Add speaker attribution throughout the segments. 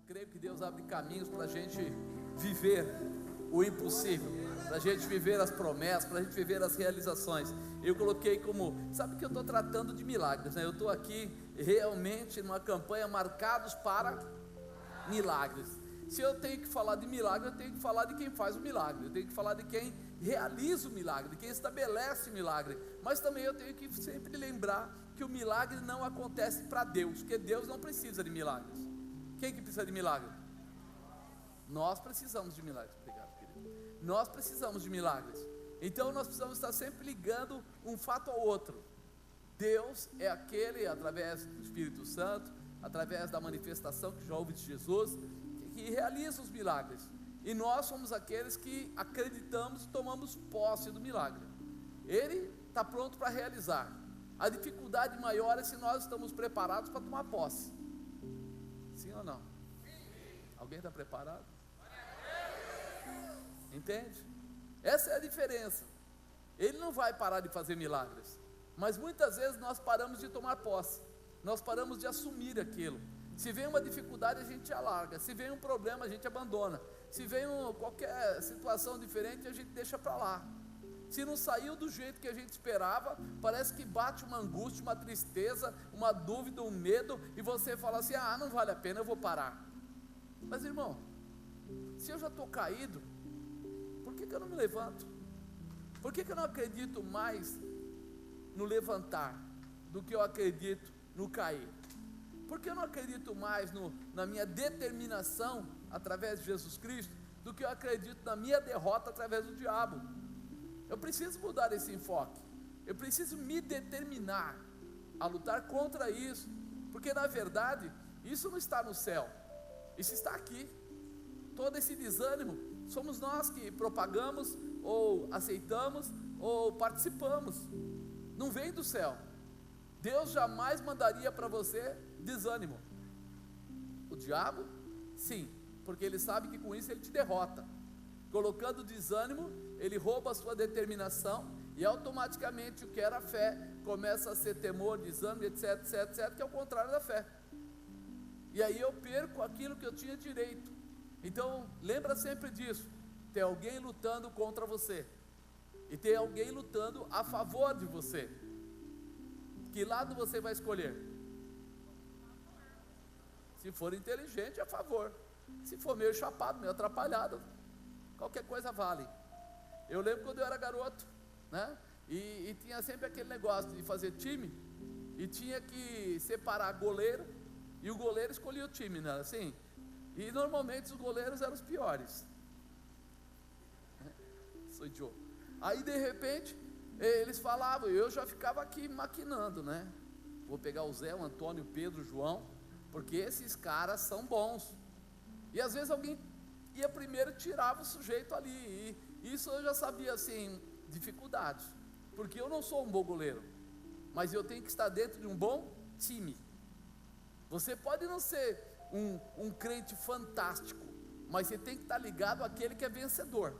Speaker 1: creio que Deus abre caminhos para a gente viver o impossível, para a gente viver as promessas, para a gente viver as realizações. Eu coloquei como, sabe que eu estou tratando de milagres, né? Eu estou aqui realmente numa campanha marcados para milagres. Se eu tenho que falar de milagre, eu tenho que falar de quem faz o milagre, eu tenho que falar de quem realiza o milagre, de quem estabelece o milagre. Mas também eu tenho que sempre lembrar que o milagre não acontece para Deus, porque Deus não precisa de milagres. Quem que precisa de milagre? Nós precisamos de milagres. Obrigado, querido. Nós precisamos de milagres. Então nós precisamos estar sempre ligando um fato ao outro. Deus é aquele, através do Espírito Santo, através da manifestação que já houve de Jesus, que realiza os milagres. E nós somos aqueles que acreditamos e tomamos posse do milagre. Ele está pronto para realizar. A dificuldade maior é se nós estamos preparados para tomar posse. Sim ou não? Alguém está preparado? Entende? Essa é a diferença. Ele não vai parar de fazer milagres, mas muitas vezes nós paramos de tomar posse, nós paramos de assumir aquilo. Se vem uma dificuldade, a gente alarga. Se vem um problema, a gente abandona. Se vem qualquer situação diferente, a gente deixa para lá. Se não saiu do jeito que a gente esperava, parece que bate uma angústia, uma tristeza, uma dúvida, um medo, e você fala assim: ah, não vale a pena, eu vou parar. Mas irmão, se eu já estou caído, por que eu não me levanto? Por que eu não acredito mais no levantar do que eu acredito no cair? Por que eu não acredito mais na minha determinação através de Jesus Cristo do que eu acredito na minha derrota através do diabo? Eu preciso mudar esse enfoque. Eu preciso me determinar a lutar contra isso, porque na verdade isso não está no céu, isso está aqui. Todo esse desânimo somos nós que propagamos, ou aceitamos, ou participamos. Não vem do céu. Deus jamais mandaria para você desânimo. O diabo, sim, porque ele sabe que com isso ele te derrota. Colocando desânimo, ele rouba a sua determinação, e automaticamente o que era fé começa a ser temor, desânimo, etc, etc, etc, que é o contrário da fé. E aí eu perco aquilo que eu tinha direito. Então lembra sempre disso: tem alguém lutando contra você, e tem alguém lutando a favor de você. Que lado você vai escolher? Se for inteligente, é a favor. Se for meio chapado, meio atrapalhado, qualquer coisa vale. Eu lembro quando eu era garoto, né? E tinha sempre aquele negócio de fazer time, e tinha que separar goleiro, e o goleiro escolhia o time, não era assim? E normalmente os goleiros eram os piores. Sou idiota. Aí de repente eles falavam, eu já ficava aqui maquinando, né? Vou pegar o Zé, o Antônio, o Pedro, o João, porque esses caras são bons. E às vezes alguém ia primeiro e tirava o sujeito ali, e isso eu já sabia assim, dificuldades, porque eu não sou um bom goleiro, mas eu tenho que estar dentro de um bom time. Você pode não ser um crente fantástico, mas você tem que estar ligado àquele que é vencedor.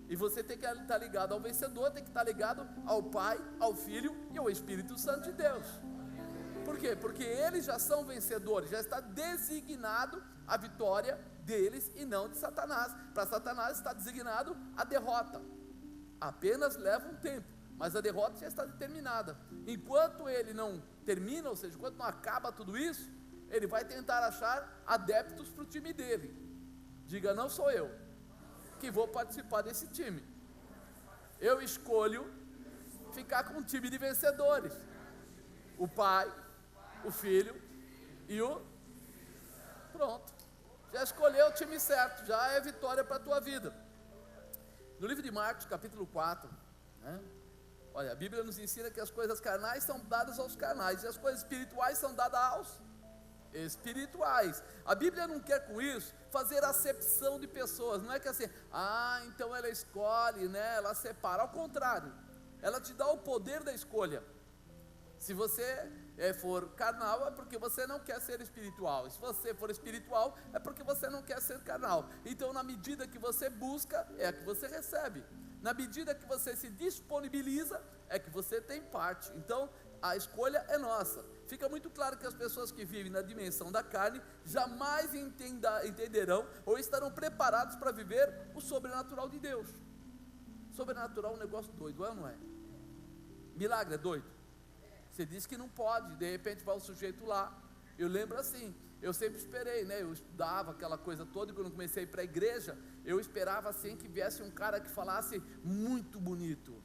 Speaker 1: E você tem que estar ligado ao vencedor, tem que estar ligado ao Pai, ao Filho e ao Espírito Santo de Deus. Por quê? Porque eles já são vencedores, já está designado a vitória deles e não de Satanás. Para Satanás está designado a derrota. Apenas leva um tempo, mas a derrota já está determinada. Enquanto ele não termina, ou seja, enquanto não acaba tudo isso, ele vai tentar achar adeptos para o time dele. Diga: não sou eu que vou participar desse time. Eu escolho ficar com um time de vencedores. O Pai, o Filho e o... Pronto. Já escolheu o time certo, já é vitória para a tua vida. No livro de Marcos, capítulo 4, né? Olha, a Bíblia nos ensina que as coisas carnais são dadas aos carnais, e as coisas espirituais são dadas aos espirituais. A Bíblia não quer com isso fazer acepção de pessoas. Não é que assim, então ela escolhe, né? Ela separa. Ao contrário, ela te dá o poder da escolha. Se você for carnal, é porque você não quer ser espiritual. E se você for espiritual, é porque você não quer ser carnal. Então, na medida que você busca, é a que você recebe. Na medida que você se disponibiliza, é que você tem parte. Então, a escolha é nossa. fica muito claro que as pessoas que vivem na dimensão da carne jamais entenderão ou estarão preparados para viver o sobrenatural de Deus. Sobrenatural é um negócio doido, é ou não é? Milagre é doido? Você diz que não pode, de repente vai o sujeito lá. Eu lembro assim, eu sempre esperei, né? Eu estudava aquela coisa toda, e quando comecei a ir para a igreja, eu esperava assim que viesse um cara que falasse muito bonito.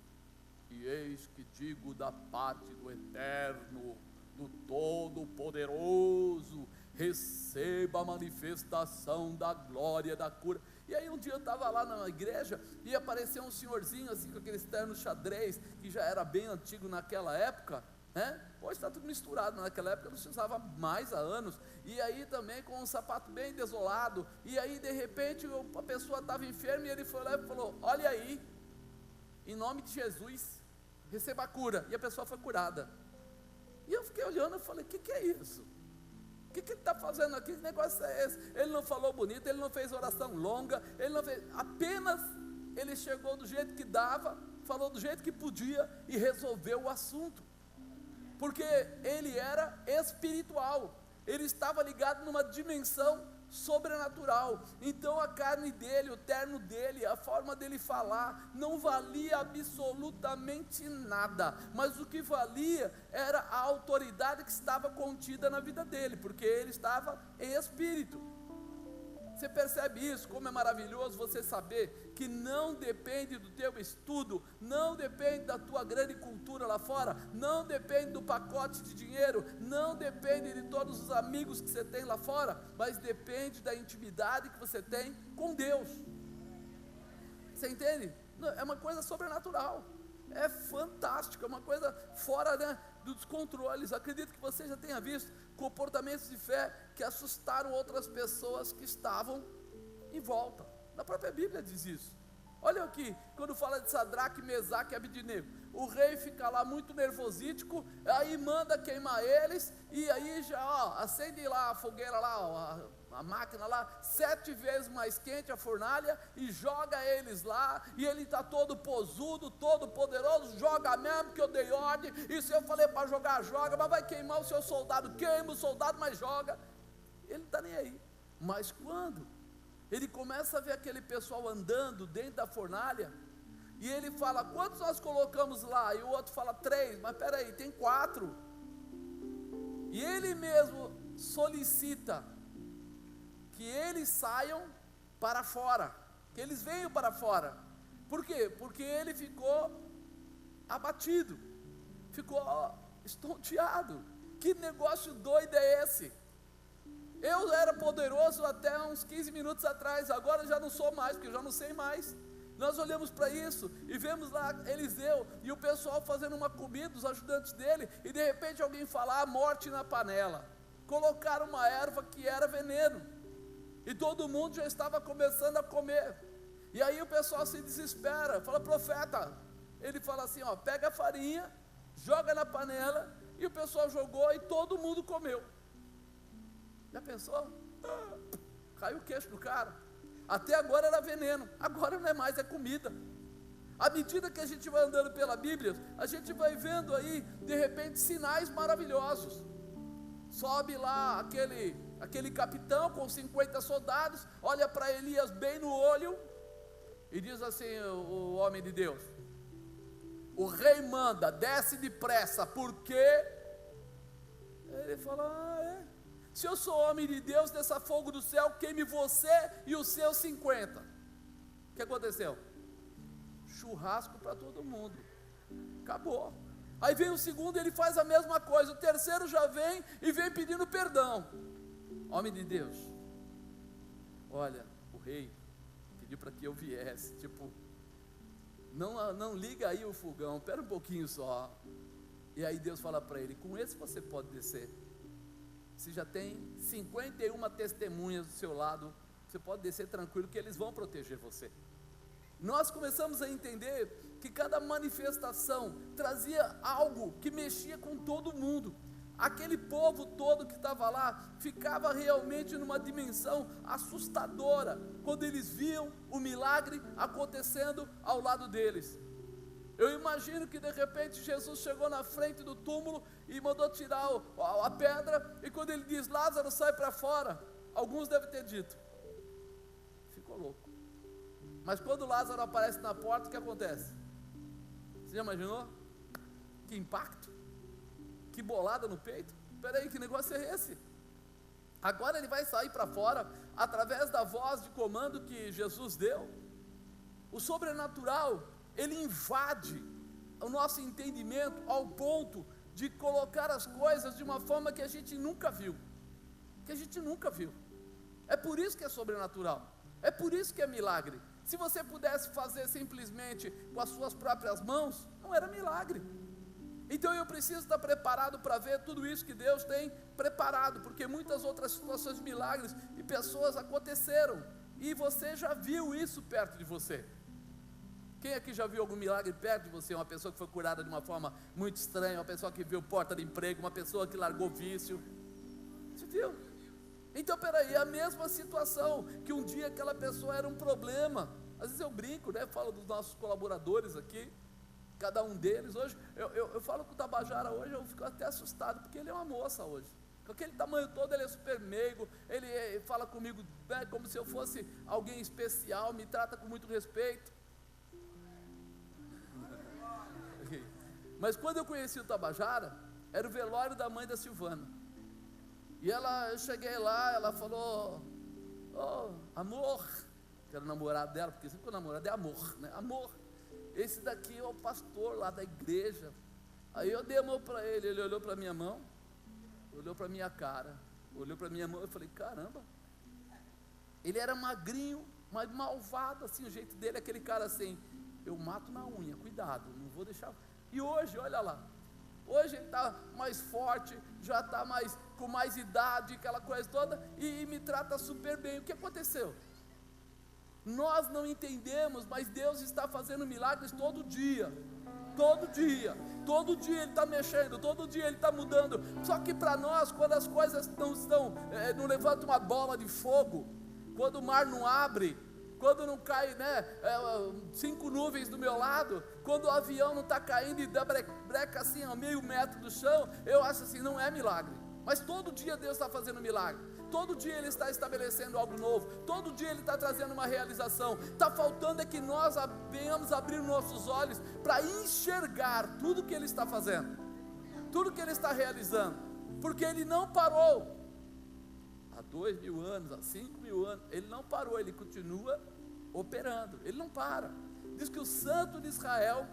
Speaker 1: E eis que digo da parte do Eterno, do Todo-Poderoso, receba a manifestação da glória, da cura. E aí um dia eu estava lá na igreja e apareceu um senhorzinho assim com aqueles ternos xadrez, que já era bem antigo naquela época, né? Hoje está tudo misturado, naquela época não se usava mais há anos, e aí também com um sapato bem desolado, e aí de repente a pessoa estava enferma e ele foi lá e falou: olha aí, em nome de Jesus, receba a cura, e a pessoa foi curada. E eu fiquei olhando e falei: o que é isso? O que ele está fazendo aqui? Que negócio é esse? Ele não falou bonito, ele não fez oração longa, ele não fez, apenas ele chegou do jeito que dava, falou do jeito que podia e resolveu o assunto, porque ele era espiritual, ele estava ligado numa dimensão sobrenatural. Então a carne dele, o terno dele, a forma dele falar, não valia absolutamente nada, mas o que valia era a autoridade que estava contida na vida dele, porque ele estava em espírito. Você percebe isso? Como é maravilhoso você saber que não depende do teu estudo, não depende da tua grande cultura lá fora, não depende do pacote de dinheiro, não depende de todos os amigos que você tem lá fora, mas depende da intimidade que você tem com Deus. Você entende? É uma coisa sobrenatural, é fantástico, é uma coisa fora, né, dos controles. Acredito que você já tenha visto comportamentos de fé que assustaram outras pessoas que estavam em volta. Na própria Bíblia diz isso. Olha aqui, quando fala de Sadraque, Mesaque e Abednego, o rei fica lá muito nervosítico, aí manda queimar eles, e aí já, acende lá a fogueira lá, a máquina lá, 7 vezes mais quente a fornalha, e joga eles lá, e ele está todo posudo, todo poderoso, joga mesmo que eu dei ordem, e se eu falei para jogar, joga, mas vai queimar o seu soldado, queima o soldado, mas joga. Ele não está nem aí. Mas quando ele começa a ver aquele pessoal andando dentro da fornalha, e ele fala: quantos nós colocamos lá? E o outro fala: 3, mas peraí, tem 4. E ele mesmo solicita que eles saiam para fora, que eles venham para fora. Por quê? Porque ele ficou abatido, ficou estonteado. Que negócio doido é esse? Eu era poderoso até uns 15 minutos atrás, agora já não sou mais, porque eu já não sei mais. Nós olhamos para isso e vemos lá Eliseu e o pessoal fazendo uma comida, os ajudantes dele, e de repente alguém fala: a morte na panela. Colocaram uma erva que era veneno, e todo mundo já estava começando a comer. E aí o pessoal se desespera, fala: profeta. Ele fala assim: ó, pega a farinha, joga na panela, e o pessoal jogou e todo mundo comeu. Já pensou? Caiu o queixo do cara. Até agora era veneno, agora não é mais, é comida. À medida que a gente vai andando pela Bíblia, a gente vai vendo aí, de repente, sinais maravilhosos. Sobe lá aquele capitão com 50 soldados, olha para Elias bem no olho, e diz assim, o homem de Deus: o rei manda, desce depressa, porque... Ele fala: é. Se eu sou homem de Deus, desça fogo do céu, queime você e os seus 50. O que aconteceu? Churrasco para todo mundo. Acabou. Aí vem o segundo, ele faz a mesma coisa. O terceiro já vem e vem pedindo perdão. Homem de Deus, olha, o rei pediu para que eu viesse. Tipo, não liga aí o fogão, espera um pouquinho só. E aí Deus fala para ele: com esse você pode descer. Você já tem 51 testemunhas do seu lado, você pode descer tranquilo, que eles vão proteger você. Nós começamos a entender que cada manifestação trazia algo que mexia com todo mundo. Aquele povo todo que estava lá, ficava realmente numa dimensão assustadora, quando eles viam o milagre acontecendo ao lado deles. Eu imagino que de repente Jesus chegou na frente do túmulo e mandou tirar a pedra, e quando ele diz, Lázaro, sai para fora, alguns devem ter dito, ficou louco. Mas quando Lázaro aparece na porta, o que acontece? Você já imaginou? Que impacto, que bolada no peito. Espera aí, que negócio é esse? Agora ele vai sair para fora, através da voz de comando que Jesus deu. O sobrenatural, ele invade o nosso entendimento ao ponto de colocar as coisas de uma forma que a gente nunca viu, é por isso que é sobrenatural, é por isso que é milagre. Se você pudesse fazer simplesmente com as suas próprias mãos, não era milagre. Então eu preciso estar preparado para ver tudo isso que Deus tem preparado, porque muitas outras situações de milagres e pessoas aconteceram, e você já viu isso perto de você. Quem aqui já viu algum milagre perto de você? Uma pessoa que foi curada de uma forma muito estranha, uma pessoa que viu porta de emprego, uma pessoa que largou vício. Você viu? Então peraí, é a mesma situação, que um dia aquela pessoa era um problema. Às vezes eu brinco, né? Falo dos nossos colaboradores aqui, cada um deles. Hoje, eu falo com o Tabajara hoje, eu fico até assustado, porque ele é uma moça hoje. Com aquele tamanho todo, ele é super meigo, ele fala comigo, né, como se eu fosse alguém especial, me trata com muito respeito. Mas quando eu conheci o Tabajara, era o velório da mãe da Silvana. E eu cheguei lá, ela falou, amor, que era o namorado dela, porque sempre que o namorado é amor, né? Amor, esse daqui é o pastor lá da igreja. Aí eu dei a mão para ele olhou para minha mão, olhou para minha cara, olhou para minha mão, eu falei, caramba, ele era magrinho, mas malvado, assim, o jeito dele, aquele cara assim, eu mato na unha, cuidado, não vou deixar. E hoje, olha lá, hoje ele está mais forte, já está com mais idade, aquela coisa toda, e me trata super bem. O que aconteceu? Nós não entendemos, mas Deus está fazendo milagres todo dia, todo dia Ele está mexendo, todo dia Ele está mudando. Só que para nós, quando as coisas não levantam uma bola de fogo, quando o mar não abre, quando não cai, 5 nuvens do meu lado, quando o avião não está caindo e dá breca assim a meio metro do chão, eu acho assim, não é milagre. Mas todo dia Deus está fazendo milagre, todo dia Ele está estabelecendo algo novo, todo dia Ele está trazendo uma realização. Está faltando é que nós venhamos abrir nossos olhos para enxergar tudo que Ele está fazendo, tudo que Ele está realizando, porque Ele não parou. Há 2.000 anos, há 5.000 anos, Ele não parou, Ele continua operando, Ele não para. Diz que o Santo de Israel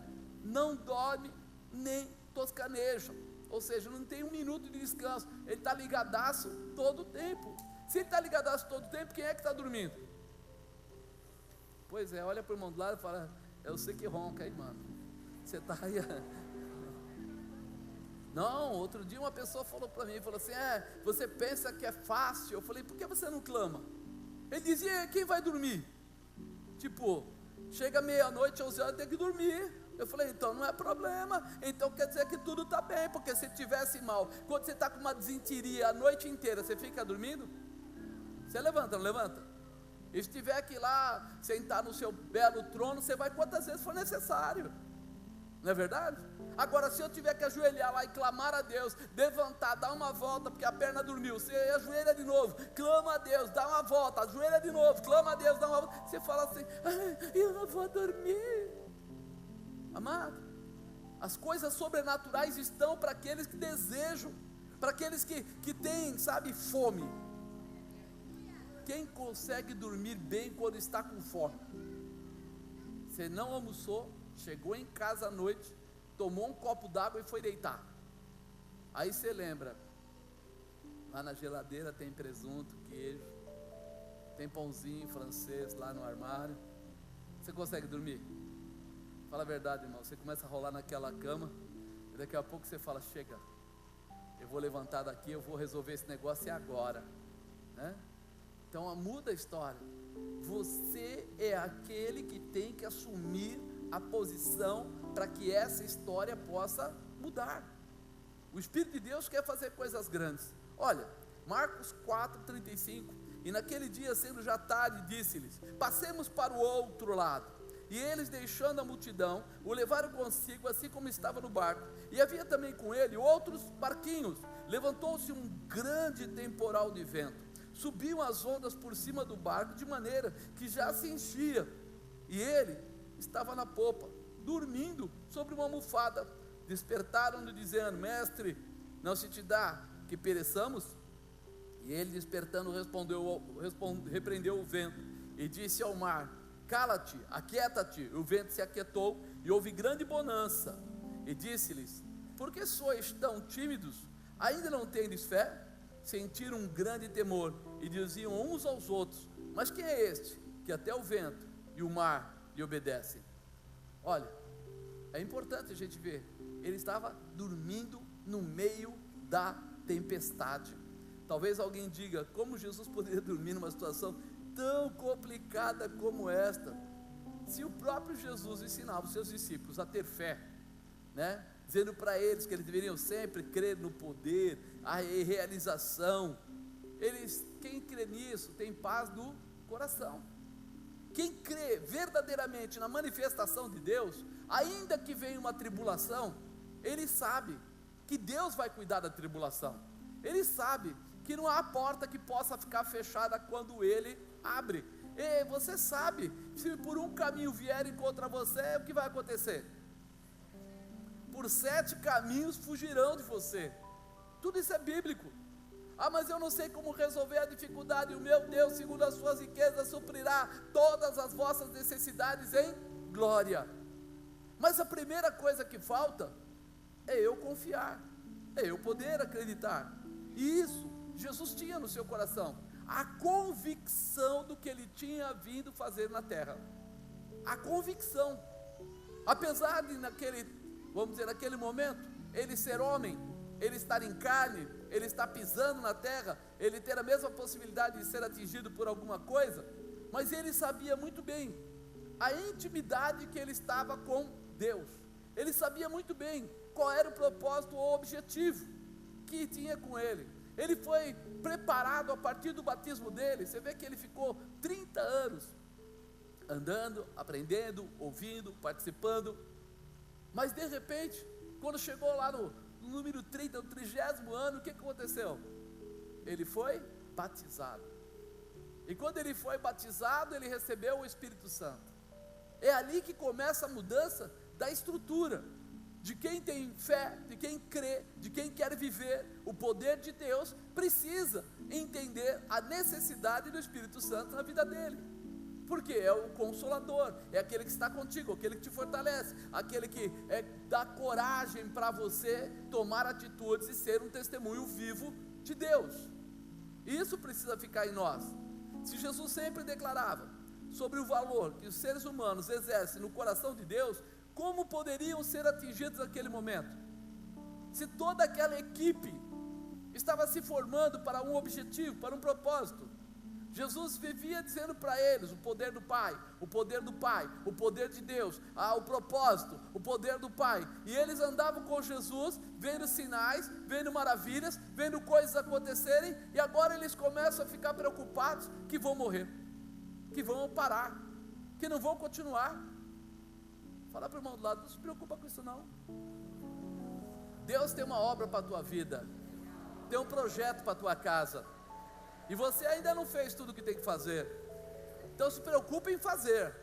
Speaker 1: não dorme nem toscaneja, ou seja, não tem um minuto de descanso, Ele está ligadaço todo o tempo. Se Ele está ligadaço todo o tempo, quem é que está dormindo? Pois é, olha para o irmão do lado e fala, é você que ronca aí, mano, você está aí. Não, outro dia uma pessoa falou para mim, falou assim, você pensa que é fácil? Eu falei, por que você não clama? Ele dizia, quem vai dormir? Tipo, chega meia-noite, 11 horas, tem que dormir. Eu falei, então não é problema, então quer dizer que tudo está bem, porque se tivesse mal, quando você está com uma desinteria a noite inteira, você fica dormindo? Você levanta, não levanta? E se tiver que ir lá, sentar no seu belo trono, você vai quantas vezes for necessário, não é verdade? Agora, se eu tiver que ajoelhar lá e clamar a Deus, levantar, dar uma volta, porque a perna dormiu, você ajoelha de novo, clama a Deus, dá uma volta, ajoelha de novo, clama a Deus, dá uma volta, você fala assim, eu não vou dormir. Amado, as coisas sobrenaturais estão para aqueles que desejam, para aqueles que têm, fome. Quem consegue dormir bem quando está com fome? Você não almoçou, chegou em casa à noite, tomou um copo d'água e foi deitar. Aí você lembra, lá na geladeira tem presunto, queijo, tem pãozinho francês lá no armário. Você consegue dormir? Fala a verdade, irmão. Você começa a rolar naquela cama e daqui a pouco você fala, chega, eu vou levantar daqui, eu vou resolver esse negócio agora, né? Então muda a história. Você é aquele que tem que assumir a posição para que essa história possa mudar. O Espírito de Deus quer fazer coisas grandes. Olha, Marcos 4:35, e naquele dia, sendo já tarde, disse-lhes, passemos para o outro lado. E eles, deixando a multidão, o levaram consigo, assim como estava no barco. E havia também com ele outros barquinhos. Levantou-se um grande temporal de vento. Subiam as ondas por cima do barco, de maneira que já se enchia. E ele estava na popa, dormindo sobre uma almofada. Despertaram-no, dizendo: Mestre, não se te dá que pereçamos? E ele, despertando, repreendeu o vento e disse ao mar: Cala-te, aquieta-te. O vento se aquietou e houve grande bonança. E disse-lhes: Por que sois tão tímidos? Ainda não tendes fé? Sentiram um grande temor e diziam uns aos outros: Mas quem é este que até o vento e o mar lhe obedecem? Olha, é importante a gente ver, ele estava dormindo no meio da tempestade. Talvez alguém diga: como Jesus poderia dormir numa situação tão complicada como esta? Se o próprio Jesus ensinava os seus discípulos a ter fé, né? Dizendo para eles que eles deveriam sempre crer no poder, a realização. Quem crê nisso tem paz no coração. Quem crê verdadeiramente na manifestação de Deus, ainda que venha uma tribulação, ele sabe que Deus vai cuidar da tribulação. Ele sabe que não há porta que possa ficar fechada quando ele abre. E você sabe, se por um caminho vierem contra você, o que vai acontecer? Por 7 caminhos fugirão de você. Tudo isso é bíblico. Ah, mas eu não sei como resolver a dificuldade. O meu Deus, segundo as suas riquezas, suprirá todas as vossas necessidades em glória. Mas a primeira coisa que falta é eu confiar, é eu poder acreditar. E isso Jesus tinha no seu coração, a convicção do que ele tinha vindo fazer na terra. A convicção. Apesar de naquele momento, ele ser homem, ele estar em carne, ele estar pisando na terra, ele ter a mesma possibilidade de ser atingido por alguma coisa, mas ele sabia muito bem a intimidade que ele estava com Deus. Ele sabia muito bem qual era o propósito ou objetivo que tinha com ele. Ele foi preparado a partir do batismo dele. Você vê que ele ficou 30 anos andando, aprendendo, ouvindo, participando. Mas de repente, quando chegou lá no número 30, no 30º ano, o que aconteceu? Ele foi batizado. E quando ele foi batizado, ele recebeu o Espírito Santo. É ali que começa a mudança da estrutura. De quem tem fé, de quem crê, de quem quer viver o poder de Deus, precisa entender a necessidade do Espírito Santo na vida dele. Porque é o Consolador, é aquele que está contigo, aquele que te fortalece, aquele que dá coragem para você tomar atitudes e ser um testemunho vivo de Deus. Isso precisa ficar em nós. Se Jesus sempre declarava sobre o valor que os seres humanos exercem no coração de Deus, como poderiam ser atingidos naquele momento? Se toda aquela equipe estava se formando para um objetivo, para um propósito. Jesus vivia dizendo para eles o poder do Pai, o poder do Pai, o poder de Deus, o propósito, o poder do Pai. E eles andavam com Jesus, vendo sinais, vendo maravilhas, vendo coisas acontecerem, e agora eles começam a ficar preocupados que vão morrer, que vão parar, que não vão continuar. Fala para o irmão do lado: não se preocupa com isso não. Deus tem uma obra para a tua vida, tem um projeto para a tua casa, e você ainda não fez tudo o que tem que fazer. Então se preocupe em fazer,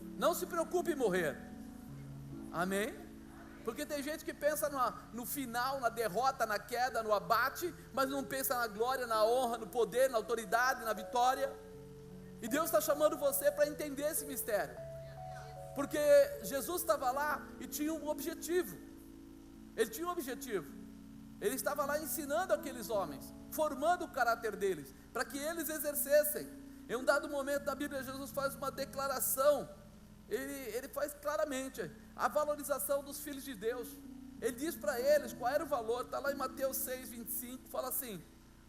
Speaker 1: não se preocupe em morrer. Amém? Porque tem gente que pensa no final, na derrota, na queda, no abate, mas não pensa na glória, na honra, no poder, na autoridade, na vitória. E Deus está chamando você para entender esse mistério. Porque Jesus estava lá e tinha um objetivo. Ele tinha um objetivo. Ele estava lá ensinando aqueles homens, formando o caráter deles, para que eles exercessem. Em um dado momento da Bíblia, Jesus faz uma declaração. Ele faz claramente a valorização dos filhos de Deus. Ele diz para eles qual era o valor. Está lá em Mateus 6,25, fala assim: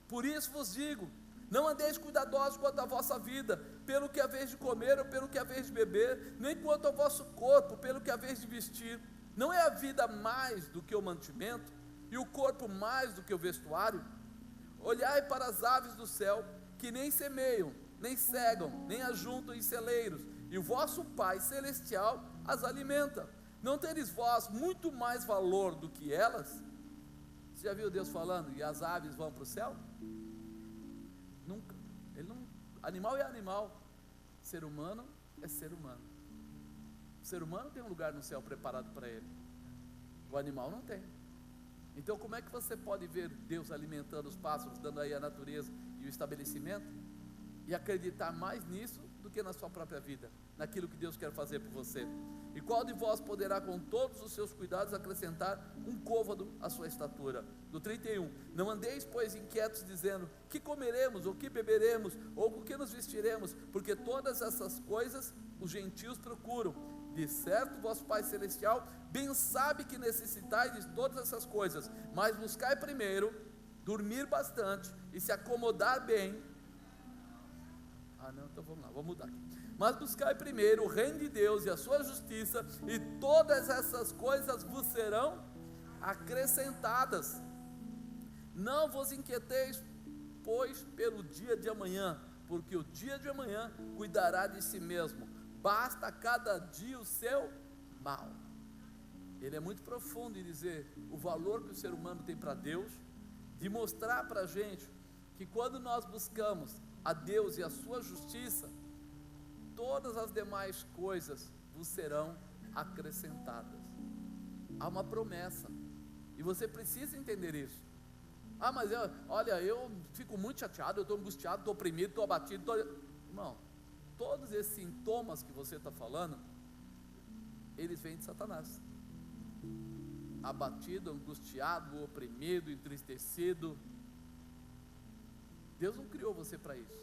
Speaker 1: por isso vos digo, não andeis cuidadosos quanto à vossa vida, pelo que haveis de comer ou pelo que haveis de beber, nem quanto ao vosso corpo, pelo que haveis de vestir. Não é a vida mais do que o mantimento, e o corpo mais do que o vestuário? Olhai para as aves do céu, que nem semeiam, nem cegam, nem ajuntam em celeiros, e o vosso Pai Celestial as alimenta. Não tereis vós muito mais valor do que elas? Você já viu Deus falando, e as aves vão para o céu? Nunca. Animal é animal, ser humano é ser humano. O ser humano tem um lugar no céu preparado para ele, o animal não tem. Então como é que você pode ver Deus alimentando os pássaros, dando aí a natureza e o estabelecimento, e acreditar mais nisso do que na sua própria vida, naquilo que Deus quer fazer por você? E qual de vós poderá com todos os seus cuidados acrescentar um côvado à sua estatura? Do 31, não andeis pois inquietos dizendo, que comeremos, ou que beberemos, ou com que nos vestiremos, porque todas essas coisas os gentios procuram. De certo vosso Pai Celestial bem sabe que necessitais de todas essas coisas, mas buscai primeiro dormir bastante e se acomodar bem. Então vamos lá, vamos mudar aqui. Mas buscai primeiro o reino de Deus e a sua justiça, e todas essas coisas vos serão acrescentadas. Não vos inquieteis, pois, pelo dia de amanhã, porque o dia de amanhã cuidará de si mesmo. Basta a cada dia o seu mal. Ele é muito profundo em dizer o valor que o ser humano tem para Deus, de mostrar para a gente que quando nós buscamos a Deus e a sua justiça, todas as demais coisas vos serão acrescentadas. Há uma promessa, e você precisa entender isso. Mas eu fico muito chateado, eu estou angustiado, estou oprimido, estou abatido, Irmão, todos esses sintomas que você está falando, eles vêm de Satanás. Abatido, angustiado, oprimido, entristecido. Deus não criou você para isso.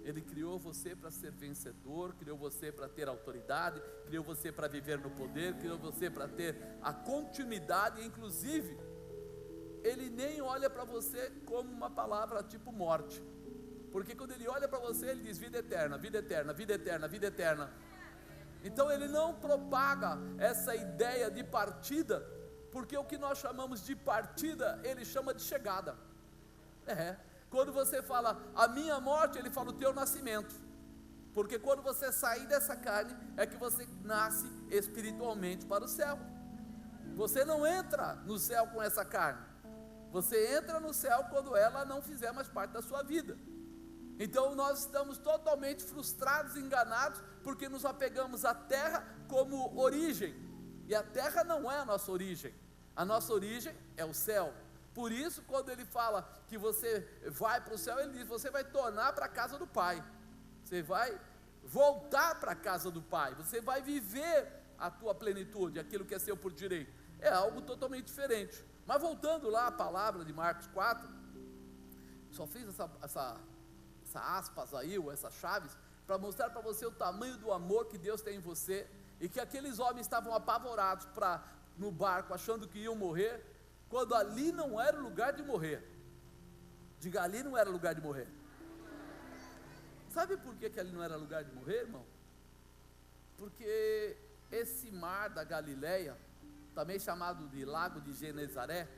Speaker 1: Ele criou você para ser vencedor, criou você para ter autoridade, criou você para viver no poder, criou você para ter a continuidade. Inclusive, Ele nem olha para você como uma palavra tipo morte, porque quando Ele olha para você, Ele diz vida eterna, vida eterna, vida eterna, vida eterna. Então Ele não propaga essa ideia de partida, porque o que nós chamamos de partida, Ele chama de chegada. Quando você fala a minha morte, Ele fala o teu nascimento, porque quando você sair dessa carne, é que você nasce espiritualmente para o céu. Você não entra no céu com essa carne, você entra no céu quando ela não fizer mais parte da sua vida. Então nós estamos totalmente frustrados, enganados, porque nos apegamos à terra como origem, e a terra não é a nossa origem é o céu. Por isso, quando Ele fala que você vai para o céu, Ele diz, você vai tornar para a casa do Pai, você vai voltar para a casa do Pai, você vai viver a tua plenitude, aquilo que é seu por direito. É algo totalmente diferente. Mas voltando lá à palavra de Marcos 4, só fiz essa aspas aí, ou essas chaves, para mostrar para você o tamanho do amor que Deus tem em você, e que aqueles homens estavam apavorados no barco, achando que iam morrer, quando ali não era o lugar de morrer. Diga, ali não era lugar de morrer. Sabe por que ali não era lugar de morrer, irmão? Porque esse mar da Galileia, também chamado de Lago de Genezaré,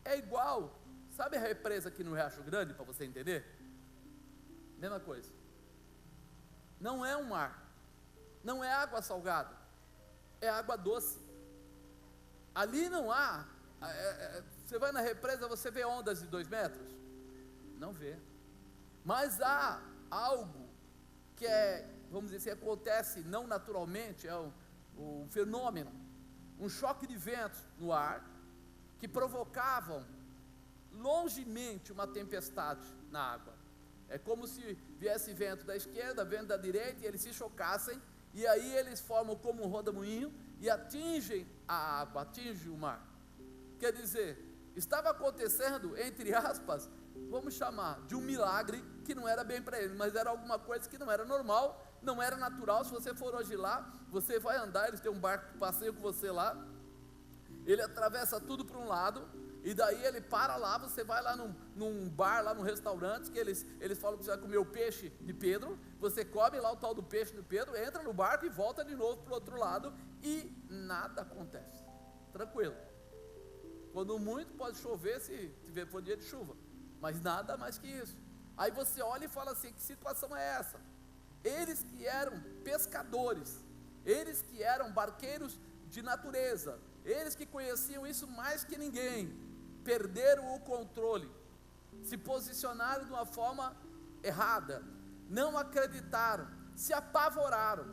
Speaker 1: é igual, sabe a represa aqui no Riacho Grande, para você entender? Mesma coisa. Não é um mar, não é água salgada, é água doce. Ali não há, você vai na represa, você vê ondas de 2 metros? Não vê. Mas há algo que vamos dizer assim, acontece não naturalmente, é um fenômeno, um choque de ventos no ar, que provocavam longemente uma tempestade na água. É como se viesse vento da esquerda, vento da direita, e eles se chocassem, e aí eles formam como um rodamuinho, e atingem a água, atingem o mar. Quer dizer, estava acontecendo, entre aspas, vamos chamar de um milagre, que não era bem para ele, mas era alguma coisa que não era normal, não era natural. Se você for hoje lá, você vai andar, eles têm um barco que passeia com você lá, ele atravessa tudo para um lado, e daí ele para lá, você vai lá num bar, lá num restaurante, que eles falam que você vai comer o peixe de Pedro, você come lá o tal do peixe de Pedro, entra no barco e volta de novo para o outro lado, e nada acontece, tranquilo. Quando muito pode chover, se for dia de chuva, mas nada mais que isso. Aí você olha e fala assim, que situação é essa? eles que eram pescadores, eles que eram barqueiros de natureza, eles que conheciam isso mais que ninguém, perderam o controle, se posicionaram de uma forma errada, não acreditaram, se apavoraram.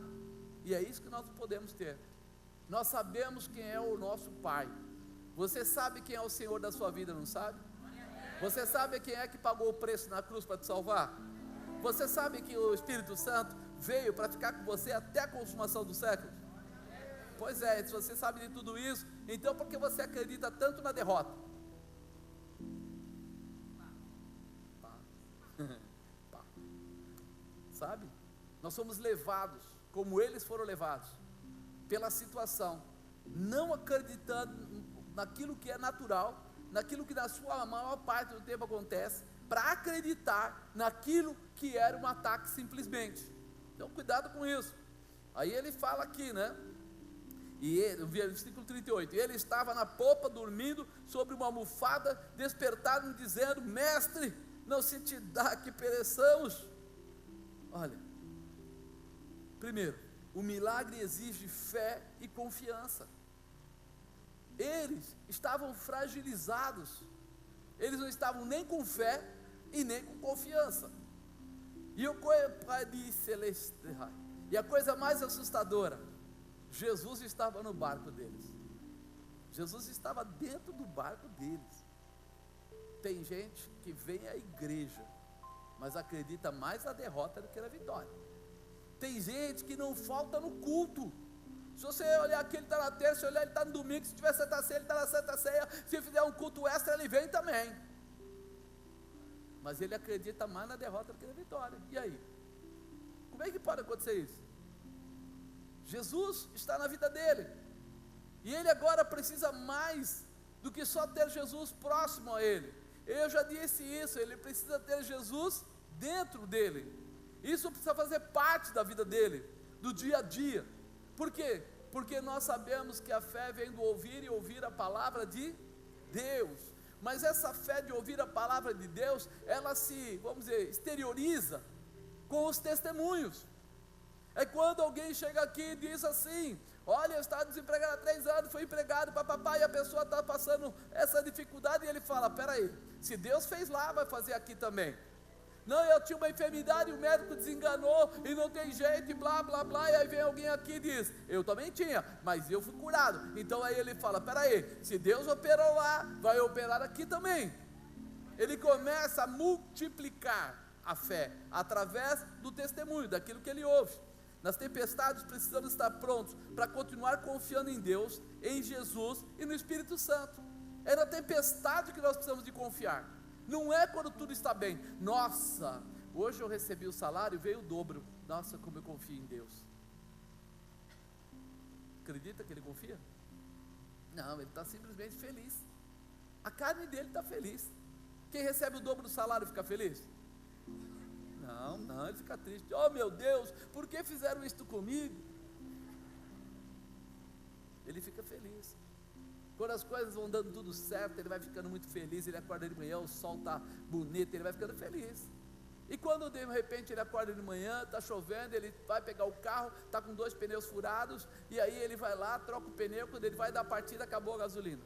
Speaker 1: E é isso que nós podemos ter. Nós sabemos quem é o nosso Pai. Você sabe quem é o Senhor da sua vida, não sabe? Você sabe quem é que pagou o preço na cruz para te salvar? Você sabe que o Espírito Santo veio para ficar com você até a consumação dos séculos? Pois é, se você sabe de tudo isso, então por que você acredita tanto na derrota? Sabe? Nós somos levados, como eles foram levados, pela situação, não acreditando naquilo que é natural, naquilo que na sua maior parte do tempo acontece, para acreditar naquilo que era um ataque simplesmente. Então cuidado com isso. Aí ele fala aqui, né? E ele, no versículo 38, ele estava na popa dormindo sobre uma almofada, despertaram dizendo: mestre, não se te dá que pereçamos. Olha, primeiro, o milagre exige fé e confiança. Eles estavam fragilizados, eles não estavam nem com fé e nem com confiança. E a coisa mais assustadora, Jesus estava no barco deles. Jesus estava dentro do barco deles. Tem gente que vem à igreja, mas acredita mais na derrota do que na vitória. Tem gente que não falta no culto. Se você olhar aqui, ele está na terça, se olhar, ele está no domingo, se tiver Santa Ceia, ele está na Santa Ceia, se fizer um culto extra, ele vem também. Mas ele acredita mais na derrota do que na vitória. E aí? Como é que pode acontecer isso? Jesus está na vida dele, e ele agora precisa mais do que só ter Jesus próximo a ele. Eu já disse isso, ele precisa ter Jesus dentro dele. Isso precisa fazer parte da vida dele, do dia a dia. Por quê? Porque nós sabemos que a fé vem do ouvir e ouvir a palavra de Deus. Mas essa fé de ouvir a palavra de Deus, ela se, vamos dizer, exterioriza com os testemunhos. É quando alguém chega aqui e diz assim: olha, eu estava desempregado há 3 anos, fui empregado, papapá, e a pessoa está passando essa dificuldade, e ele fala: peraí, se Deus fez lá, vai fazer aqui também. Não, eu tinha uma enfermidade, o médico desenganou, e não tem jeito, e blá, blá, blá, e aí vem alguém aqui e diz: eu também tinha, mas eu fui curado. Então aí ele fala: peraí, se Deus operou lá, vai operar aqui também. Ele começa a multiplicar a fé, através do testemunho, daquilo que ele ouve. Nas tempestades precisamos estar prontos para continuar confiando em Deus, em Jesus e no Espírito Santo. É na tempestade que nós precisamos de confiar. Não é quando tudo está bem. Nossa, hoje eu recebi o salário e veio o dobro. Nossa, como eu confio em Deus. Acredita que ele confia? Não, ele está simplesmente feliz. A carne dele está feliz. Quem recebe o dobro do salário fica feliz? Não, ele fica triste. Oh meu Deus, por que fizeram isto comigo? Ele fica feliz. Quando as coisas vão dando tudo certo, ele vai ficando muito feliz. Ele acorda de manhã, o sol está bonito, ele vai ficando feliz. E quando de repente ele acorda de manhã, está chovendo, ele vai pegar o carro, está com 2 pneus furados, e aí ele vai lá, troca o pneu, quando ele vai dar a partida, acabou a gasolina.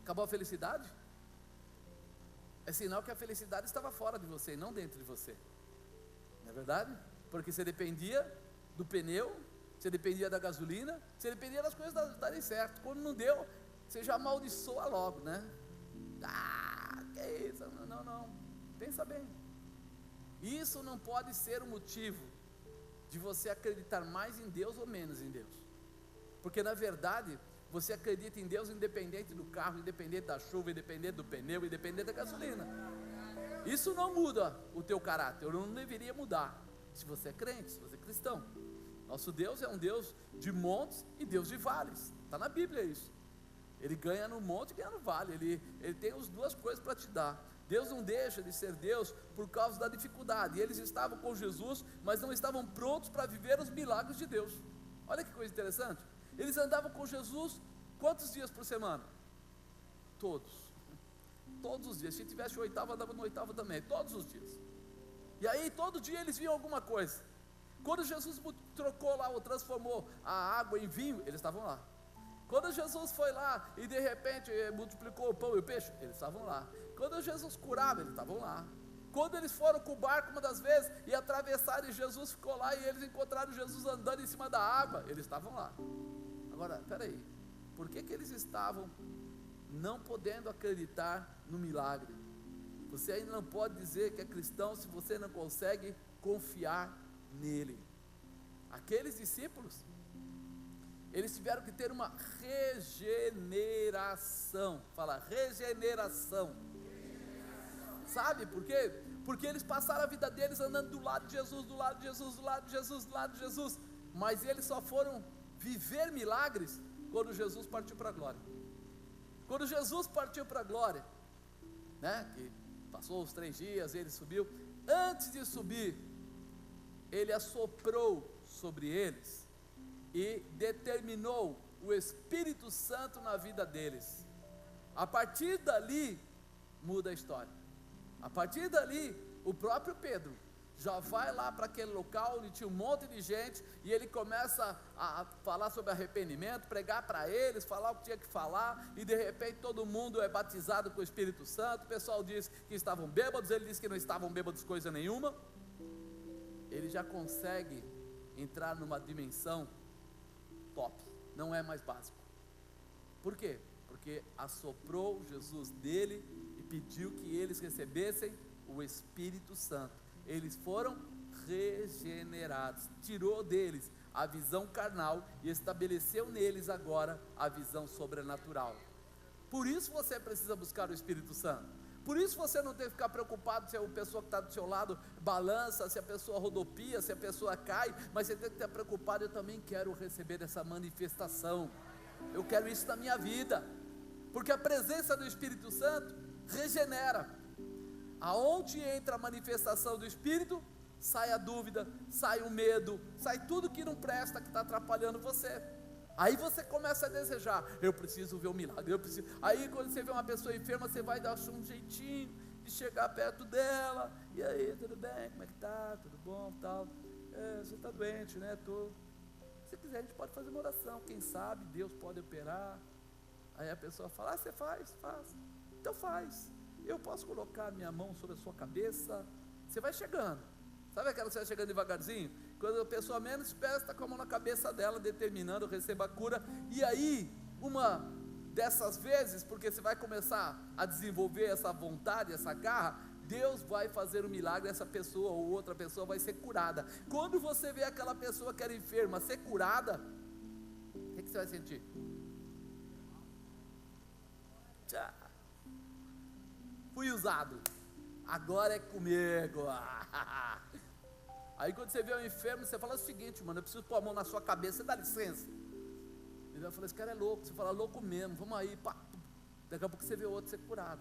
Speaker 1: Acabou a felicidade? É sinal que a felicidade estava fora de você e não dentro de você. Não é verdade? Porque você dependia do pneu, você dependia da gasolina, você dependia das coisas darem certo. Quando não deu, você já amaldiçoa logo, né? Que isso? Não. Pensa bem. Isso não pode ser o motivo de você acreditar mais em Deus ou menos em Deus. Porque na verdade, você acredita em Deus independente do carro, independente da chuva, independente do pneu, independente da gasolina. Isso não muda o teu caráter, não deveria mudar. Se você é crente, se você é cristão. Nosso Deus é um Deus de montes e Deus de vales. Está na Bíblia isso. Ele ganha no monte e ganha no vale. Ele tem as duas coisas para te dar. Deus não deixa de ser Deus por causa da dificuldade. E eles estavam com Jesus, mas não estavam prontos para viver os milagres de Deus. Olha que coisa interessante. Eles andavam com Jesus quantos dias por semana? Todos. todos os dias. Se tivesse o oitavo, andava no oitavo também, todos os dias. E aí todo dia eles viam alguma coisa. Quando Jesus trocou lá, ou transformou a água em vinho, eles estavam lá. Quando Jesus foi lá e de repente multiplicou o pão e o peixe, eles estavam lá. Quando Jesus curava, eles estavam lá. Quando eles foram com o barco uma das vezes e atravessaram, e Jesus ficou lá e eles encontraram Jesus andando em cima da água, eles estavam lá. Agora, peraí, por que eles estavam não podendo acreditar no milagre? Você ainda não pode dizer que é cristão se você não consegue confiar nele. Aqueles discípulos, eles tiveram que ter uma regeneração. Fala, regeneração. Sabe por quê? Porque eles passaram a vida deles andando do lado de Jesus, do lado de Jesus, do lado de Jesus, do lado de Jesus, mas eles só foram viver milagres quando Jesus partiu para a glória. Quando Jesus partiu para a glória, né, que passou os 3 dias, ele subiu. Antes de subir, ele assoprou sobre eles e determinou o Espírito Santo na vida deles. A partir dali, muda a história. A partir dali, o próprio Pedro já vai lá para aquele local onde tinha um monte de gente, e ele começa a falar sobre arrependimento, pregar para eles, falar o que tinha que falar, e de repente todo mundo é batizado com o Espírito Santo. O pessoal diz que estavam bêbados, ele diz que não estavam bêbados coisa nenhuma. Ele já consegue entrar numa dimensão top, não é mais básico. Por quê? Porque assoprou Jesus dele e pediu que eles recebessem o Espírito Santo. Eles foram regenerados, tirou deles a visão carnal e estabeleceu neles agora a visão sobrenatural. Por isso você precisa buscar o Espírito Santo. Por isso você não tem que ficar preocupado se a pessoa que está do seu lado balança, se a pessoa rodopia, se a pessoa cai, mas você tem que estar preocupado. Eu também quero receber essa manifestação, eu quero isso na minha vida, porque a presença do Espírito Santo regenera. Aonde entra a manifestação do Espírito, sai a dúvida, sai o medo, sai tudo que não presta, que está atrapalhando você. Aí você começa a desejar, eu preciso ver o milagre, eu preciso. Aí quando você vê uma pessoa enferma, você vai dar um jeitinho de chegar perto dela. E aí, tudo bem? Como é que tá? Tudo bom? Tal. Você está doente, né? Se quiser, a gente pode fazer uma oração, quem sabe Deus pode operar. Aí a pessoa fala, você faz, então faz. Eu posso colocar minha mão sobre a sua cabeça. Você vai chegando, sabe aquela que você vai chegando devagarzinho? Quando a pessoa menos espera, está com a mão na cabeça dela, determinando, receba a cura. E aí, uma dessas vezes, porque você vai começar a desenvolver essa vontade, essa garra, Deus vai fazer um milagre, essa pessoa ou outra pessoa vai ser curada. Quando você vê aquela pessoa que era enferma ser curada, o que você vai sentir? Tchau. Fui usado, agora é comigo. Aí quando você vê um enfermo, você fala o seguinte, mano, eu preciso pôr a mão na sua cabeça, você dá licença. Ele vai falar, esse cara é louco. Você fala, louco mesmo, vamos aí, pá. Daqui a pouco você vê outro ser curado,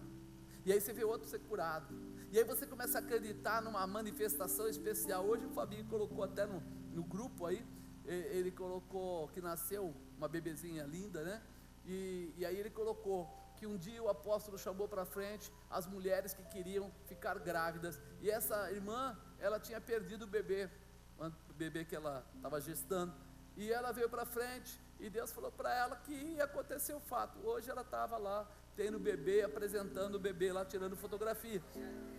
Speaker 1: e aí você vê outro ser curado, e aí você começa a acreditar numa manifestação especial. Hoje o Fabinho colocou até no grupo aí, ele colocou que nasceu uma bebezinha linda, né? E aí ele colocou que um dia o apóstolo chamou para frente as mulheres que queriam ficar grávidas, e essa irmã, ela tinha perdido o bebê que ela estava gestando, e ela veio para frente, e Deus falou para ela que ia acontecer o fato. Hoje ela estava lá, tendo o bebê, apresentando o bebê lá, tirando fotografia.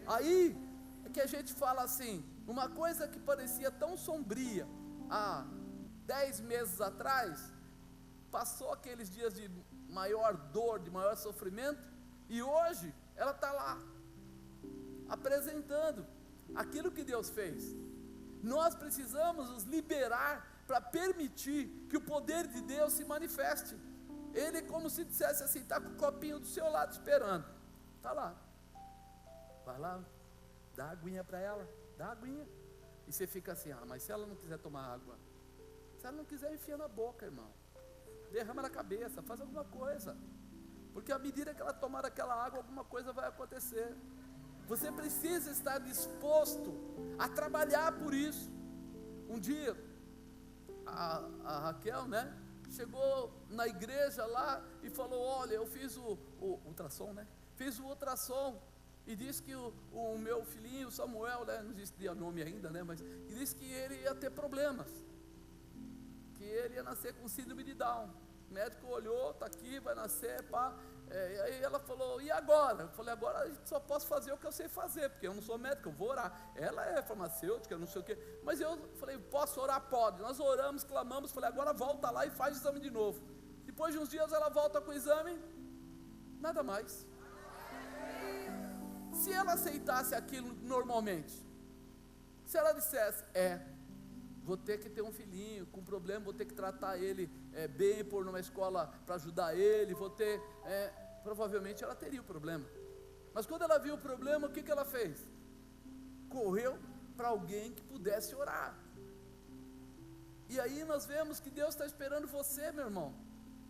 Speaker 1: Aí, é que a gente fala assim, uma coisa que parecia tão sombria, há 10 meses atrás, passou aqueles dias de maior dor, de maior sofrimento, e hoje ela está lá, apresentando aquilo que Deus fez. Nós precisamos nos liberar para permitir que o poder de Deus se manifeste. Ele é como se dissesse assim, está com o copinho do seu lado esperando, está lá, vai lá, dá aguinha para ela, dá aguinha, e você fica assim, mas se ela não quiser tomar água, se ela não quiser, enfia na boca, irmão, derrama na cabeça, faz alguma coisa, porque à medida que ela tomar aquela água, alguma coisa vai acontecer. Você precisa estar disposto a trabalhar por isso. Um dia, a Raquel, chegou na igreja lá e falou, olha, eu fiz o ultrassom, fez o ultrassom e disse que o meu filhinho Samuel, né, não existia nome ainda, né, mas e disse que ele ia ter problemas, que ele ia nascer com síndrome de Down. O médico olhou, está aqui, vai nascer, pá. E aí ela falou, e agora? Eu falei, agora eu só posso fazer o que eu sei fazer, porque eu não sou médico, eu vou orar. Ela é farmacêutica, não sei o quê, mas eu falei, posso orar? Pode. Nós oramos, clamamos, falei, agora volta lá e faz o exame de novo. Depois de uns dias ela volta com o exame, nada mais. Se ela aceitasse aquilo normalmente, se ela dissesse, vou ter que ter um filhinho com problema, vou ter que tratar ele bem, pôr numa escola para ajudar ele, provavelmente ela teria o problema. Mas quando ela viu o problema, o que ela fez? Correu para alguém que pudesse orar. E aí nós vemos que Deus está esperando você, meu irmão,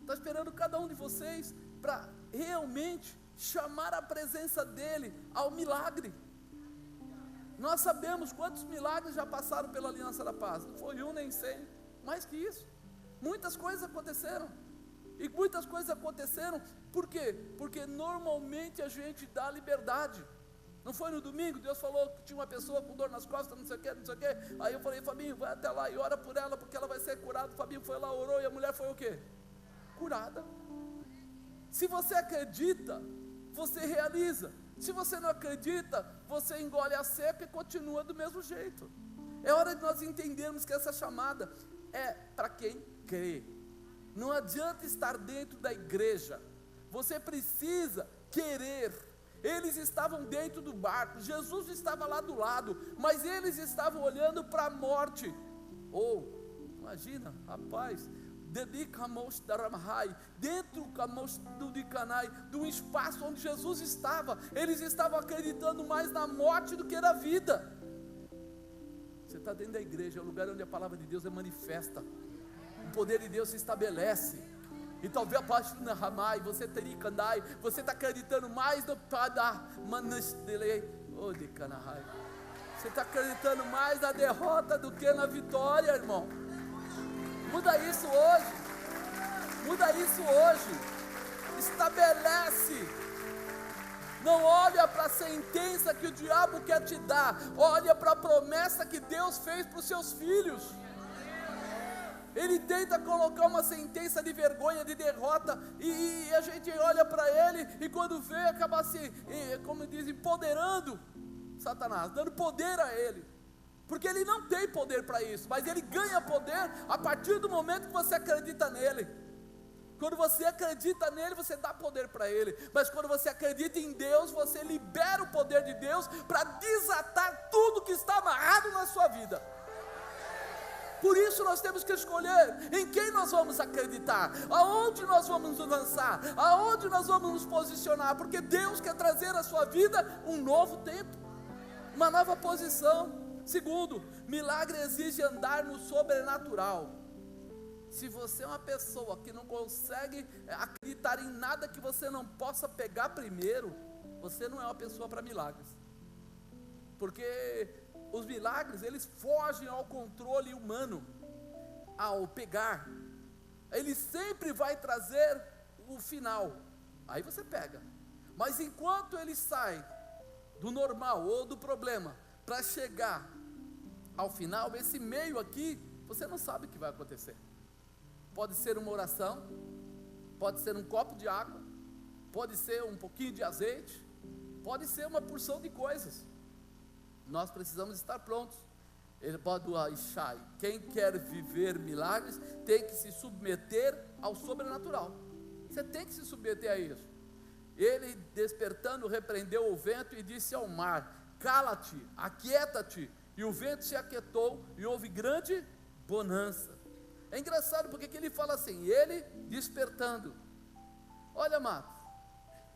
Speaker 1: está esperando cada um de vocês para realmente chamar a presença dEle ao milagre. Nós sabemos quantos milagres já passaram pela Aliança da Paz, não foi um nem 100, mais que isso. Muitas coisas aconteceram, e muitas coisas aconteceram, por quê? Porque normalmente a gente dá liberdade. Não foi no domingo, Deus falou que tinha uma pessoa com dor nas costas, não sei o que, aí eu falei, Fabinho, vai até lá e ora por ela, porque ela vai ser curada. O Fabinho foi lá, orou, e a mulher foi o quê? Curada. Se você acredita, você realiza. Se você não acredita, você engole a seca e continua do mesmo jeito. É hora de nós entendermos que essa chamada é para quem crê. Não adianta estar dentro da igreja, você precisa querer. Eles estavam dentro do barco, Jesus estava lá do lado, mas eles estavam olhando para a morte. Imagina, rapaz, dentro do espaço onde Jesus estava, eles estavam acreditando mais na morte do que na vida. Você está dentro da igreja, é o lugar onde a palavra de Deus é manifesta, o poder de Deus se estabelece. E talvez a parte na Ramai, você teria candai, você está acreditando mais no Padá Manastelei, você está acreditando mais na derrota do que na vitória, irmão. Muda isso hoje, estabelece, não olha para a sentença que o diabo quer te dar, olha para a promessa que Deus fez para os seus filhos. Ele tenta colocar uma sentença de vergonha, de derrota, e a gente olha para ele, e quando vê, acaba se, como diz, empoderando Satanás, dando poder a ele. Porque ele não tem poder para isso, mas ele ganha poder a partir do momento que você acredita nele. Quando você acredita nele, você dá poder para ele. Mas quando você acredita em Deus, você libera o poder de Deus para desatar tudo que está amarrado na sua vida. Por isso nós temos que escolher em quem nós vamos acreditar, aonde nós vamos nos lançar, aonde nós vamos nos posicionar, porque Deus quer trazer à sua vida um novo tempo, uma nova posição. Segundo, milagre exige andar no sobrenatural. Se você é uma pessoa que não consegue acreditar em nada que você não possa pegar primeiro, você não é uma pessoa para milagres. Porque os milagres, eles fogem ao controle humano, ao pegar. Ele sempre vai trazer o final, aí você pega. Mas enquanto ele sai do normal ou do problema, para chegar ao final, esse meio aqui, você não sabe o que vai acontecer. Pode ser uma oração, pode ser um copo de água, pode ser um pouquinho de azeite, pode ser uma porção de coisas. Nós precisamos estar prontos. Quem quer viver milagres tem que se submeter ao sobrenatural. Você tem que se submeter a isso. Ele, despertando, repreendeu o vento e disse ao mar: cala-te, aquieta-te. E o vento se aquietou e houve grande bonança. É engraçado porque que ele fala assim, ele despertando. Olha, amados,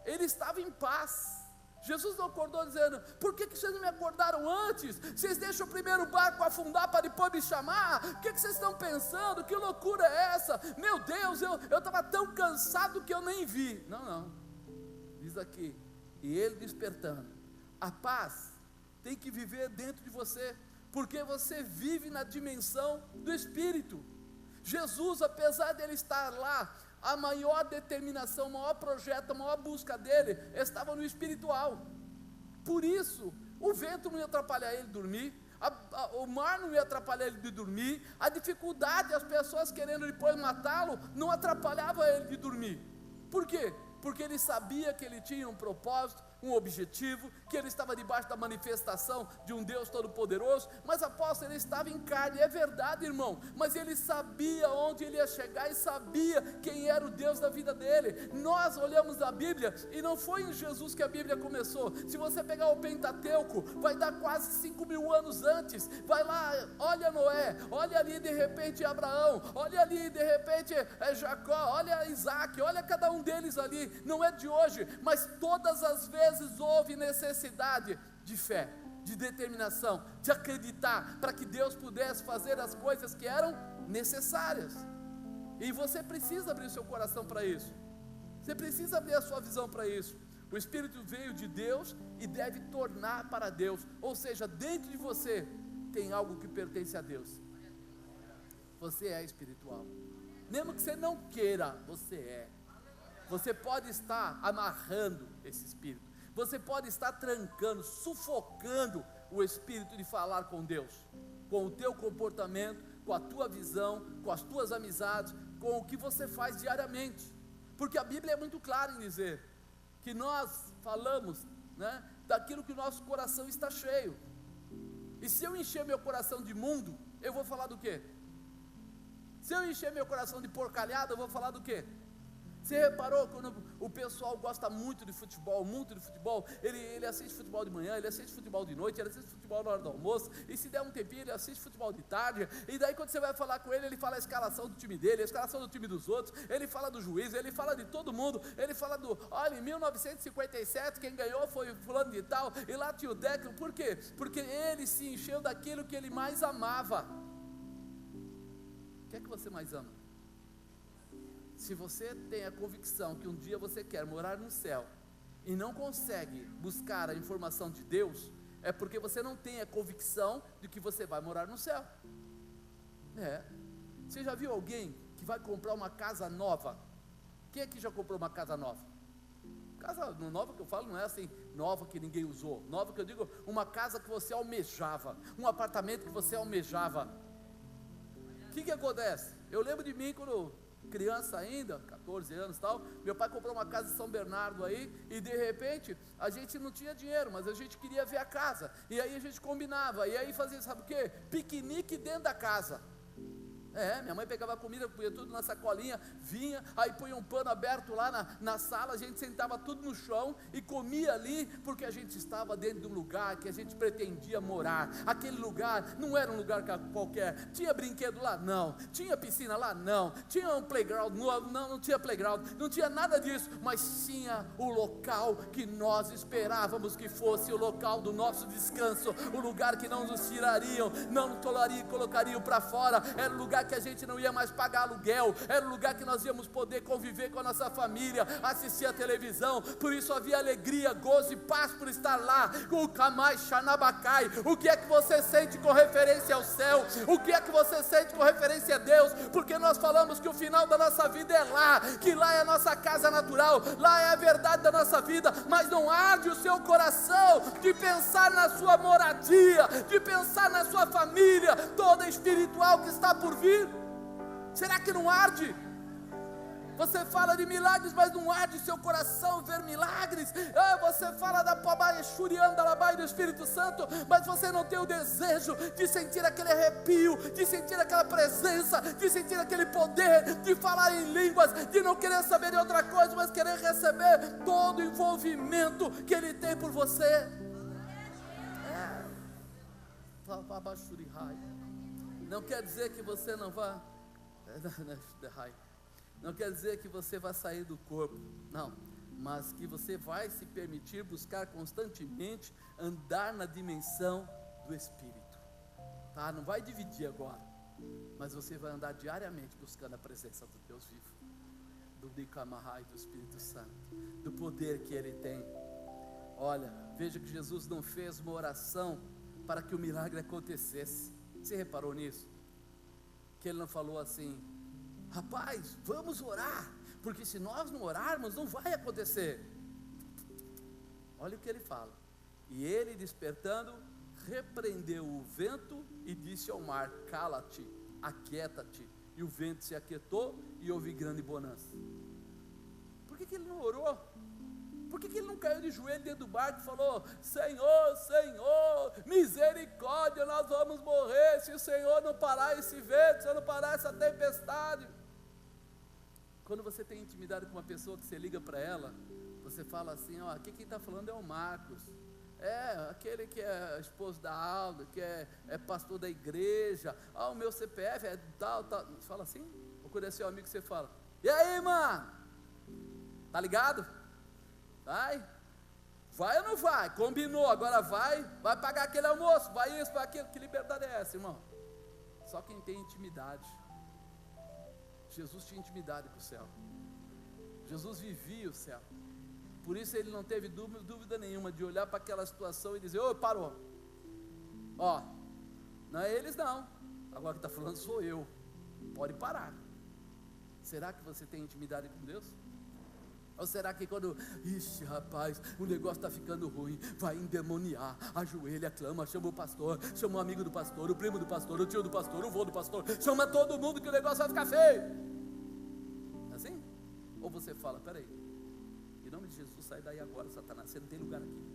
Speaker 1: ele estava em paz. Jesus não acordou dizendo: por que vocês não me acordaram antes? Vocês deixam o primeiro barco afundar para depois me chamar? O que vocês estão pensando? Que loucura é essa? Meu Deus, eu estava tão cansado que eu nem vi. Não, diz aqui, e ele despertando. A paz tem que viver dentro de você, porque você vive na dimensão do Espírito. Jesus, apesar de ele estar lá a maior determinação, o maior projeto, a maior busca dele estava no espiritual. Por isso, o vento não ia atrapalhar ele dormir, o mar não ia atrapalhar ele de dormir, a dificuldade, as pessoas querendo depois matá-lo, não atrapalhava ele de dormir. Por quê? Porque ele sabia que ele tinha um propósito, um objetivo, que ele estava debaixo da manifestação de um Deus Todo-Poderoso. Mas apóstolo, ele estava em carne, é verdade, irmão, mas ele sabia onde ele ia chegar e sabia quem era o Deus da vida dele. Nós olhamos a Bíblia e não foi em Jesus que a Bíblia começou. Se você pegar o Pentateuco, vai dar quase 5.000 anos antes. Vai lá, olha Noé, olha ali de repente Abraão, olha ali de repente Jacó, olha Isaac, olha cada um deles ali. Não é de hoje, mas todas as vezes houve necessidade de fé, de determinação, de acreditar, para que Deus pudesse fazer as coisas que eram necessárias. E você precisa abrir o seu coração para isso, você precisa abrir a sua visão para isso. O Espírito veio de Deus e deve tornar para Deus, ou seja, dentro de você tem algo que pertence a Deus. Você é espiritual, mesmo que você não queira, você é. Você pode estar amarrando esse espírito, você pode estar trancando, sufocando o espírito de falar com Deus, com o teu comportamento, com a tua visão, com as tuas amizades, com o que você faz diariamente, porque a Bíblia é muito clara em dizer que nós falamos, né, daquilo que o nosso coração está cheio. E se eu encher meu coração de mundo, eu vou falar do quê? Se eu encher meu coração de porcalhada, eu vou falar do quê? Você reparou quando o pessoal gosta muito de futebol, ele assiste futebol de manhã, ele assiste futebol de noite, ele assiste futebol na hora do almoço, e se der um tempinho ele assiste futebol de tarde, e daí quando você vai falar com ele fala a escalação do time dele, a escalação do time dos outros, ele fala do juiz, ele fala de todo mundo, ele fala olha, em 1957 quem ganhou foi fulano de tal, e lá tinha o técnico. Por quê? Porque ele se encheu daquilo que ele mais amava. O que é que você mais ama? Se você tem a convicção que um dia você quer morar no céu e não consegue buscar a informação de Deus, é porque você não tem a convicção de que você vai morar no céu. Você já viu alguém que vai comprar uma casa nova? Quem aqui já comprou uma casa nova? Casa nova que eu falo não é assim, nova que ninguém usou, nova que eu digo, uma casa que você almejava, um apartamento que você almejava. O que acontece? Eu lembro de mim quando criança ainda, 14 anos e tal, meu pai comprou uma casa em São Bernardo aí, e de repente, a gente não tinha dinheiro, mas a gente queria ver a casa, e aí a gente combinava, e aí fazia, sabe o quê? Piquenique dentro da casa. Minha mãe pegava a comida, punha tudo na sacolinha, vinha, aí punha um pano aberto lá na sala, a gente sentava tudo no chão e comia ali, porque a gente estava dentro de um lugar que a gente pretendia morar. Aquele lugar não era um lugar qualquer. Tinha brinquedo lá? Não. Tinha piscina lá? Não. Tinha um playground? Não tinha playground, não tinha nada disso, mas tinha o local que nós esperávamos que fosse o local do nosso descanso, o lugar que não nos tirariam, não nos colocariam para fora. Era o lugar que a gente não ia mais pagar aluguel, era o lugar que nós íamos poder conviver com a nossa família, assistir a televisão. Por isso havia alegria, gozo e paz por estar lá. O Kamai Xanabacai. O que é que você sente com referência ao céu? O que é que você sente com referência a Deus? Porque nós falamos que o final da nossa vida é lá, que lá é a nossa casa natural, lá é a verdade da nossa vida. Mas não arde o seu coração de pensar na sua moradia, de pensar na sua família toda espiritual que está por vir? Será que não arde? Você fala de milagres, mas não arde o seu coração ver milagres. Você fala da Pabai Shurianda Labai do Espírito Santo, mas você não tem o desejo de sentir aquele arrepio, de sentir aquela presença, de sentir aquele poder, de falar em línguas, de não querer saber de outra coisa, mas querer receber todo o envolvimento que Ele tem por você. Não quer dizer que você não vá, não quer dizer que você vai sair do corpo, não, mas que você vai se permitir buscar constantemente andar na dimensão do Espírito, tá? Não vai dividir agora, mas você vai andar diariamente buscando a presença do Deus vivo, do Dikamarrai, do Espírito Santo, do poder que Ele tem. Olha, veja que Jesus não fez uma oração para que o milagre acontecesse. Você reparou nisso? Que Ele não falou assim: rapaz, vamos orar, porque se nós não orarmos, não vai acontecer. Olha o que ele fala: e ele, despertando, repreendeu o vento e disse ao mar: cala-te, aquieta-te. E o vento se aquietou e houve grande bonança. Por que ele não orou? Por que ele não caiu de joelho dentro do barco e falou: Senhor, Senhor, misericórdia, nós vamos morrer se o Senhor não parar esse vento, se o Senhor não parar essa tempestade? Quando você tem intimidade com uma pessoa que você liga para ela, você fala assim: ó, aqui quem está falando é o Marcos, aquele que é esposo da Alda, que é pastor da igreja, o meu CPF é tal. Você fala assim? Ou quando é seu amigo você fala: e aí, mano, tá ligado? Vai ou não vai? Combinou, agora vai pagar aquele almoço, vai isso, vai aquilo. Que liberdade é essa, irmão? Só quem tem intimidade. Jesus tinha intimidade com o céu, Jesus vivia o céu, por isso ele não teve dúvida nenhuma de olhar para aquela situação e dizer: parou, não é eles não, agora que está falando sou eu, pode parar. Será que você tem intimidade com Deus? Ou será que quando, ixi rapaz, o negócio está ficando ruim, vai endemoniar, ajoelha, clama, chama o pastor, chama o amigo do pastor, o primo do pastor, o tio do pastor, o vô do pastor, chama todo mundo que o negócio vai ficar feio? Assim? Ou você fala: peraí, em nome de Jesus, sai daí agora, Satanás, você não tem lugar aqui.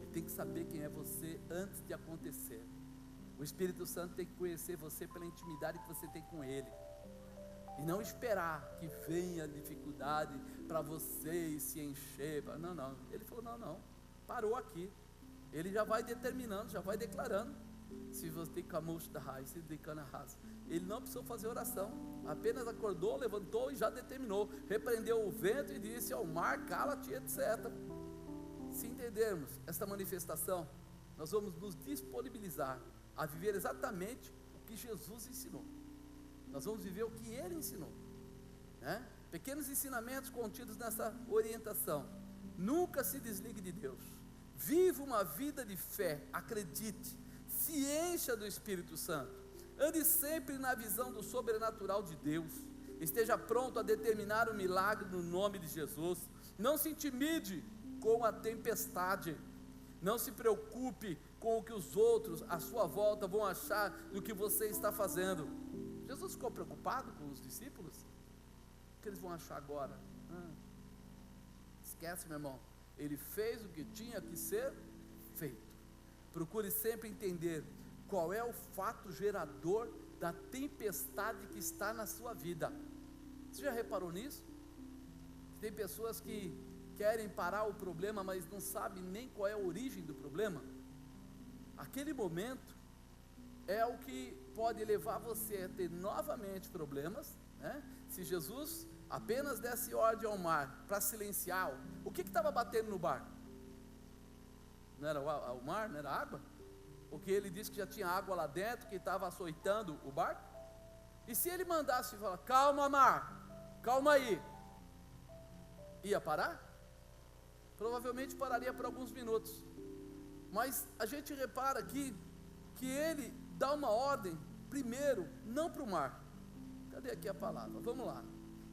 Speaker 1: Ele tem que saber quem é você antes de acontecer. O Espírito Santo tem que conhecer você pela intimidade que você tem com Ele, e não esperar que venha a dificuldade para você se encher. Não, ele falou: não, parou aqui. Ele já vai determinando, já vai declarando. Se você tem camucho da raiz, se tem cana rasa, ele não precisou fazer oração, apenas acordou, levantou e já determinou, repreendeu o vento e disse ao mar: cala-te, etc. Se entendermos esta manifestação, nós vamos nos disponibilizar a viver exatamente o que Jesus ensinou. Nós vamos viver o que Ele ensinou, né? Pequenos ensinamentos contidos nessa orientação. Nunca se desligue de Deus. Viva uma vida de fé, acredite, se encha do Espírito Santo, ande sempre na visão do sobrenatural de Deus, esteja pronto a determinar o milagre no nome de Jesus. Não se intimide com a tempestade, não se preocupe com o que os outros à sua volta vão achar do que você está fazendo. Jesus ficou preocupado com os discípulos? O que eles vão achar agora? Esquece, meu irmão, ele fez o que tinha que ser feito. Procure sempre entender qual é o fato gerador da tempestade que está na sua vida. Você já reparou nisso? Tem pessoas que querem parar o problema, mas não sabem nem qual é a origem do problema. Aquele momento é o que pode levar você a ter novamente problemas, né? Se Jesus apenas desse ordem ao mar para silenciar, o que estava batendo no barco? Não era o mar, não era a água? Porque ele disse que já tinha água lá dentro, que estava açoitando o barco. E se ele mandasse falar: calma mar, calma aí, ia parar? Provavelmente pararia por alguns minutos. Mas a gente repara aqui que ele dá uma ordem primeiro, não para o mar. Cadê aqui a palavra? Vamos lá.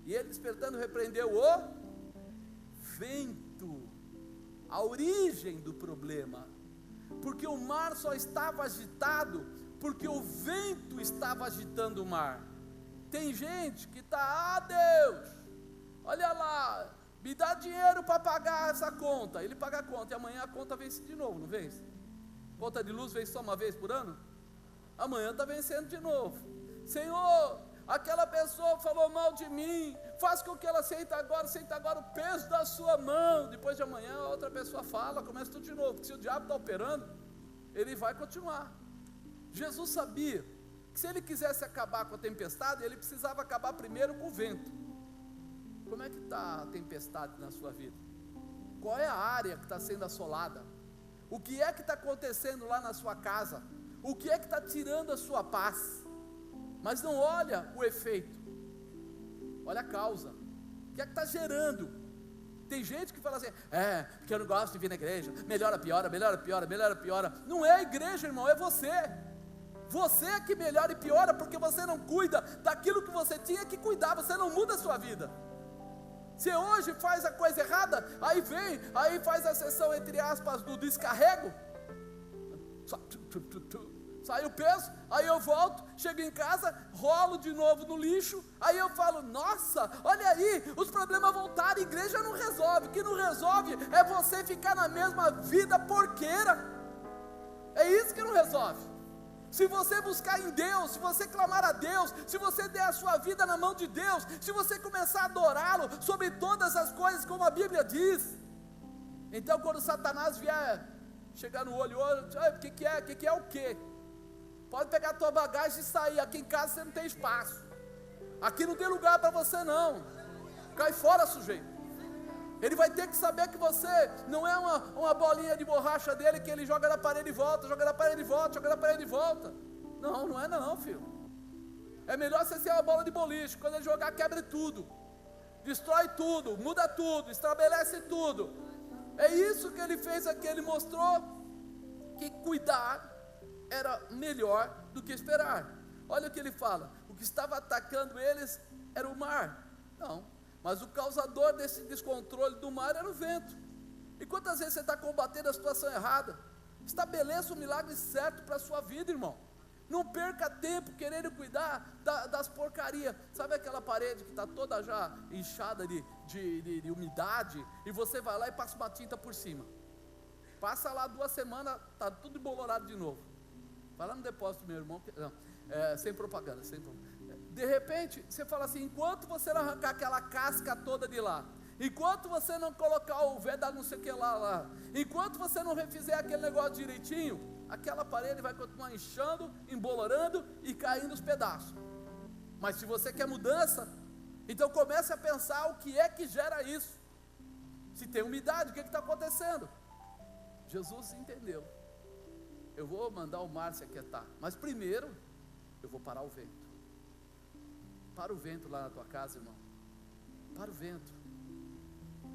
Speaker 1: E ele, despertando, repreendeu o vento, a origem do problema, porque o mar só estava agitado porque o vento estava agitando o mar. Tem gente que está: Deus, olha lá, me dá dinheiro para pagar essa conta. Ele paga a conta e amanhã a conta vence de novo, não vence? Conta de luz vence só uma vez por ano? Amanhã está vencendo de novo. Senhor, aquela pessoa falou mal de mim, faz com que ela sente agora o peso da sua mão. Depois de amanhã a outra pessoa fala, começa tudo de novo, porque se o diabo está operando, ele vai continuar. Jesus sabia que se ele quisesse acabar com a tempestade, ele precisava acabar primeiro com o vento. Como é que está a tempestade na sua vida? Qual é a área que está sendo assolada? O que é que está acontecendo lá na sua casa? O que é que está tirando a sua paz? Mas não olha o efeito, olha a causa. O que é que está gerando? Tem gente que fala assim: porque eu não gosto de vir na igreja, melhora, piora, melhora, piora, melhora, piora. Não é a igreja, irmão, é você. Você é que melhora e piora, porque você não cuida daquilo que você tinha que cuidar, você não muda a sua vida. Você hoje faz a coisa errada, aí faz a sessão, entre aspas, do descarrego. Sai o peso, aí eu volto, chego em casa, rolo de novo no lixo, aí eu falo, nossa, olha aí, os problemas voltaram, a igreja não resolve, o que não resolve é você ficar na mesma vida porqueira, é isso que não resolve. Se você buscar em Deus, se você clamar a Deus, se você der a sua vida na mão de Deus, se você começar a adorá-lo sobre todas as coisas, como a Bíblia diz, então quando Satanás vier chegar no olho, o que é o quê? Pode pegar a tua bagagem e sair, aqui em casa você não tem espaço, aqui não tem lugar para você não, cai fora, sujeito. Ele vai ter que saber que você não é uma bolinha de borracha dele que ele joga na parede e volta, joga na parede e volta, joga na parede e volta. Não é não, filho. É melhor você ser uma bola de boliche, quando ele jogar quebra tudo, destrói tudo, muda tudo, estabelece tudo. É isso que ele fez aqui, ele mostrou que cuidar era melhor do que esperar. Olha o que ele fala, o que estava atacando eles era o mar. Não, mas o causador desse descontrole do mar era o vento. E quantas vezes você está combatendo a situação errada? Estabeleça o milagre certo para a sua vida, irmão. Não perca tempo querendo cuidar das porcarias. Sabe aquela parede que está toda já inchada de umidade, e você vai lá e passa uma tinta por cima. Passa lá 2 semanas, está tudo embolorado de novo. Vai lá no depósito, meu irmão. Não, sem propaganda, sem propaganda. De repente, você fala assim, enquanto você não arrancar aquela casca toda de lá, enquanto você não colocar o véio da não sei o que lá, enquanto você não refizer aquele negócio direitinho, aquela parede vai continuar inchando, embolorando e caindo os pedaços. Mas se você quer mudança, então comece a pensar o que é que gera isso. Se tem umidade, o que está acontecendo? Jesus entendeu. Eu vou mandar o mar se aquietar, mas primeiro eu vou parar o vento. Para o vento lá na tua casa, irmão. Para o vento.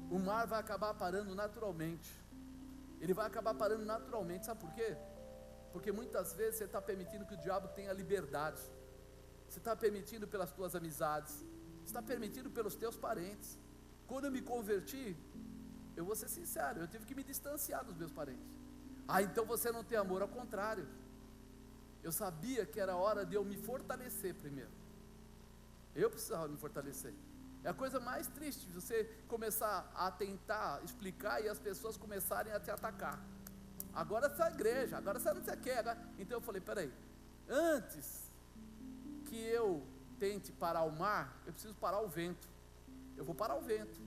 Speaker 1: O mar vai acabar parando naturalmente. Ele vai acabar parando naturalmente. Sabe por quê? Porque muitas vezes você está permitindo que o diabo tenha liberdade. Você está permitindo pelas tuas amizades. Você está permitindo pelos teus parentes. Quando eu me converti, eu vou ser sincero, eu tive que me distanciar dos meus parentes. Então você não tem amor, ao contrário. Eu sabia que era hora de eu me fortalecer primeiro. Eu precisava me fortalecer. É a coisa mais triste, você começar a tentar explicar e as pessoas começarem a te atacar. Agora você é igreja, agora você não sei o que. Então eu falei, peraí, antes que eu tente parar o mar, eu preciso parar o vento. Eu vou parar o vento.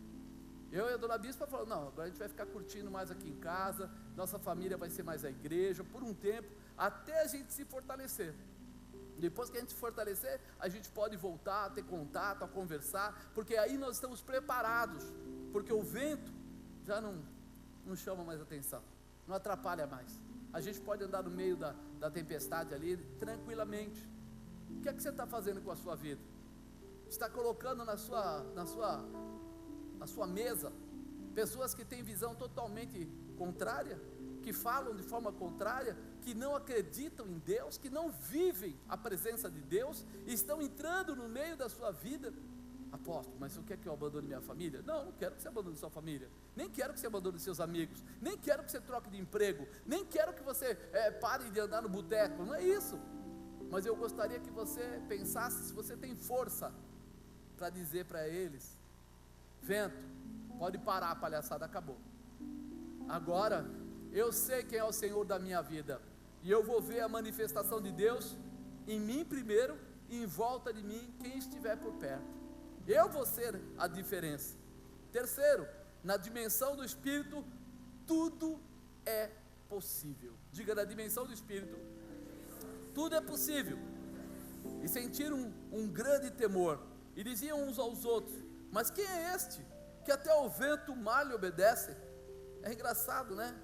Speaker 1: Eu e a dona Bispa falou, não, agora a gente vai ficar curtindo mais aqui em casa, nossa família vai ser mais a igreja, por um tempo, até a gente se fortalecer. Depois que a gente se fortalecer, a gente pode voltar a ter contato, a conversar, porque aí nós estamos preparados, porque o vento já não chama mais atenção, não atrapalha mais. A gente pode andar no meio da tempestade ali, tranquilamente. O que é que você está fazendo com a sua vida? Está colocando na sua mesa pessoas que têm visão totalmente contrária, que falam de forma contrária, que não acreditam em Deus, que não vivem a presença de Deus, e estão entrando no meio da sua vida. Apóstolo, mas você quer que eu abandone minha família? Não quero que você abandone sua família, nem quero que você abandone seus amigos, nem quero que você troque de emprego, nem quero que você pare de andar no boteco, não é isso. Mas eu gostaria que você pensasse, se você tem força para dizer para eles, vento, pode parar, a palhaçada acabou. Agora, eu sei quem é o Senhor da minha vida, e eu vou ver a manifestação de Deus em mim primeiro, e em volta de mim, quem estiver por perto. Eu vou ser a diferença. Terceiro, na dimensão do Espírito, tudo é possível. Diga, na dimensão do Espírito, tudo é possível. E sentiram um grande temor, e diziam uns aos outros, mas quem é este, que até o vento, o mar lhe obedece? É engraçado, né?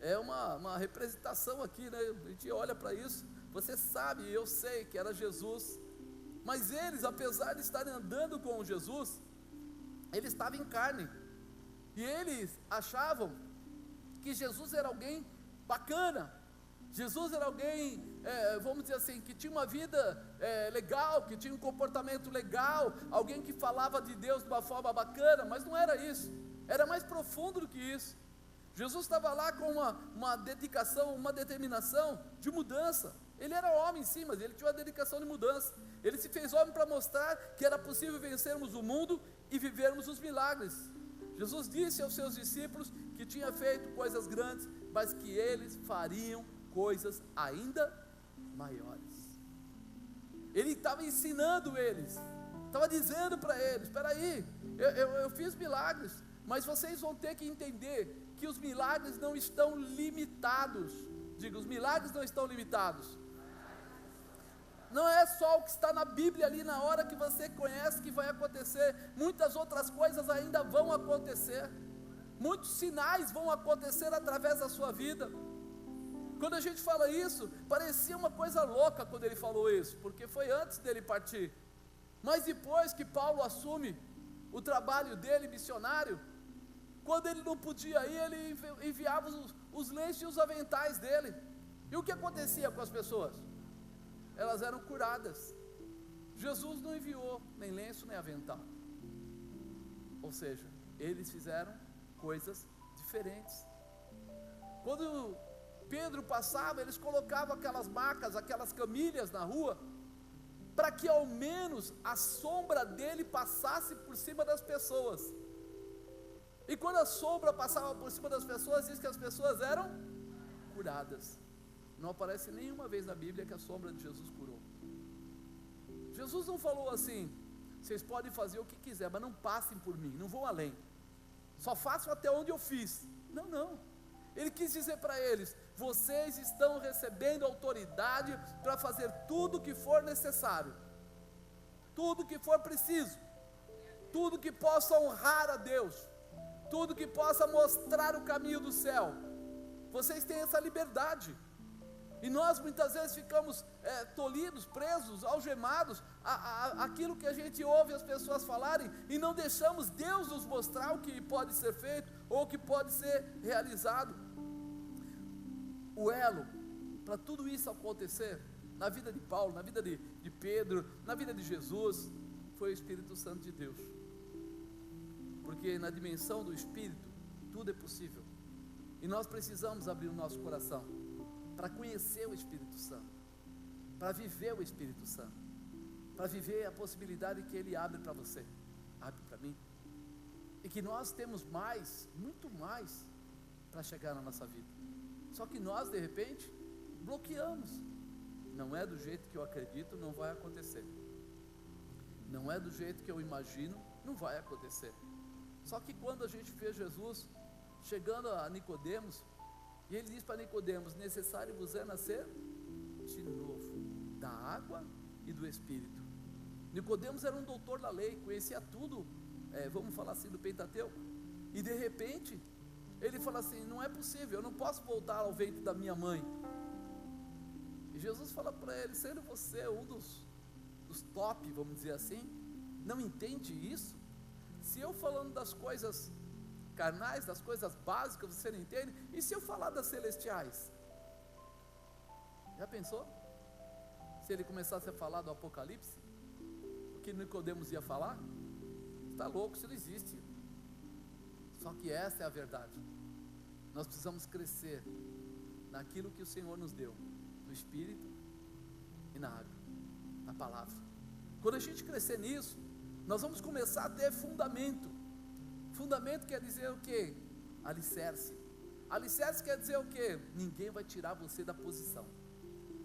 Speaker 1: É uma representação aqui, né? A gente olha para isso, você sabe, eu sei que era Jesus, mas eles, apesar de estarem andando com Jesus, ele estava em carne, e eles achavam que Jesus era alguém bacana, Jesus era alguém vamos dizer assim, que tinha uma vida legal, que tinha um comportamento legal, alguém que falava de Deus de uma forma bacana, mas não era isso, era mais profundo do que isso. Jesus estava lá com uma dedicação, uma determinação de mudança. Ele era homem sim, mas ele tinha uma dedicação de mudança. Ele se fez homem para mostrar que era possível vencermos o mundo e vivermos os milagres. Jesus disse aos seus discípulos que tinha feito coisas grandes, mas que eles fariam coisas ainda maiores. Ele estava ensinando eles, estava dizendo para eles: espera aí, eu fiz milagres, mas vocês vão ter que entender que os milagres não estão limitados. Diga, os milagres não estão limitados. Não é só o que está na Bíblia ali na hora que você conhece que vai acontecer. Muitas outras coisas ainda vão acontecer. Muitos sinais vão acontecer através da sua vida. Quando a gente fala isso, parecia uma coisa louca quando ele falou isso, porque foi antes dele partir. Mas depois que Paulo assume o trabalho dele missionário, quando ele não podia ir, ele enviava os lenços e os aventais dele. E o que acontecia com as pessoas? Elas eram curadas. Jesus não enviou nem lenço nem avental. Ou seja, eles fizeram coisas diferentes. Quando Pedro passava, eles colocavam aquelas macas, aquelas camilhas na rua, para que ao menos a sombra dele passasse por cima das pessoas. E quando a sombra passava por cima das pessoas, diz que as pessoas eram curadas. Não aparece nenhuma vez na Bíblia que a sombra de Jesus curou. Jesus não falou assim: vocês podem fazer o que quiser, mas não passem por mim, não vão além, só façam até onde eu fiz. Não, ele quis dizer para eles: vocês estão recebendo autoridade para fazer tudo o que for necessário, tudo que for preciso, tudo que possa honrar a Deus, tudo que possa mostrar o caminho do céu. Vocês têm essa liberdade. E nós muitas vezes ficamos tolhidos, presos, algemados àquilo que a gente ouve as pessoas falarem, e não deixamos Deus nos mostrar o que pode ser feito, ou o que pode ser realizado. O elo para tudo isso acontecer, na vida de Paulo, na vida de Pedro, na vida de Jesus, foi o Espírito Santo de Deus. Porque na dimensão do Espírito, tudo é possível. E nós precisamos abrir o nosso coração para conhecer o Espírito Santo, para viver o Espírito Santo, para viver a possibilidade que Ele abre para você, abre para mim, e que nós temos mais, muito mais, para chegar na nossa vida. Só que nós de repente bloqueamos. Não é do jeito que eu acredito, não vai acontecer. Não é do jeito que eu imagino, não vai acontecer. Só que quando a gente vê Jesus chegando a Nicodemos, e ele diz para Nicodemos: necessário vos é nascer de novo, da água e do Espírito. Nicodemos era um doutor da lei, conhecia tudo, vamos falar assim, do Pentateuco. E de repente, ele fala assim: não é possível, eu não posso voltar ao ventre da minha mãe. E Jesus fala para ele: sendo você um dos top, vamos dizer assim, não entende isso? Se eu falando das coisas carnais, das coisas básicas, você não entende? E se eu falar das celestiais? Já pensou? Se ele começasse a falar do Apocalipse, o que Nicodemos ia falar? Está louco, isso não existe. Só que essa é a verdade. Nós precisamos crescer naquilo que o Senhor nos deu, no Espírito e na água, na palavra. Quando a gente crescer nisso, nós vamos começar a ter fundamento. Fundamento quer dizer o quê? Alicerce. Alicerce quer dizer o quê? Ninguém vai tirar você da posição,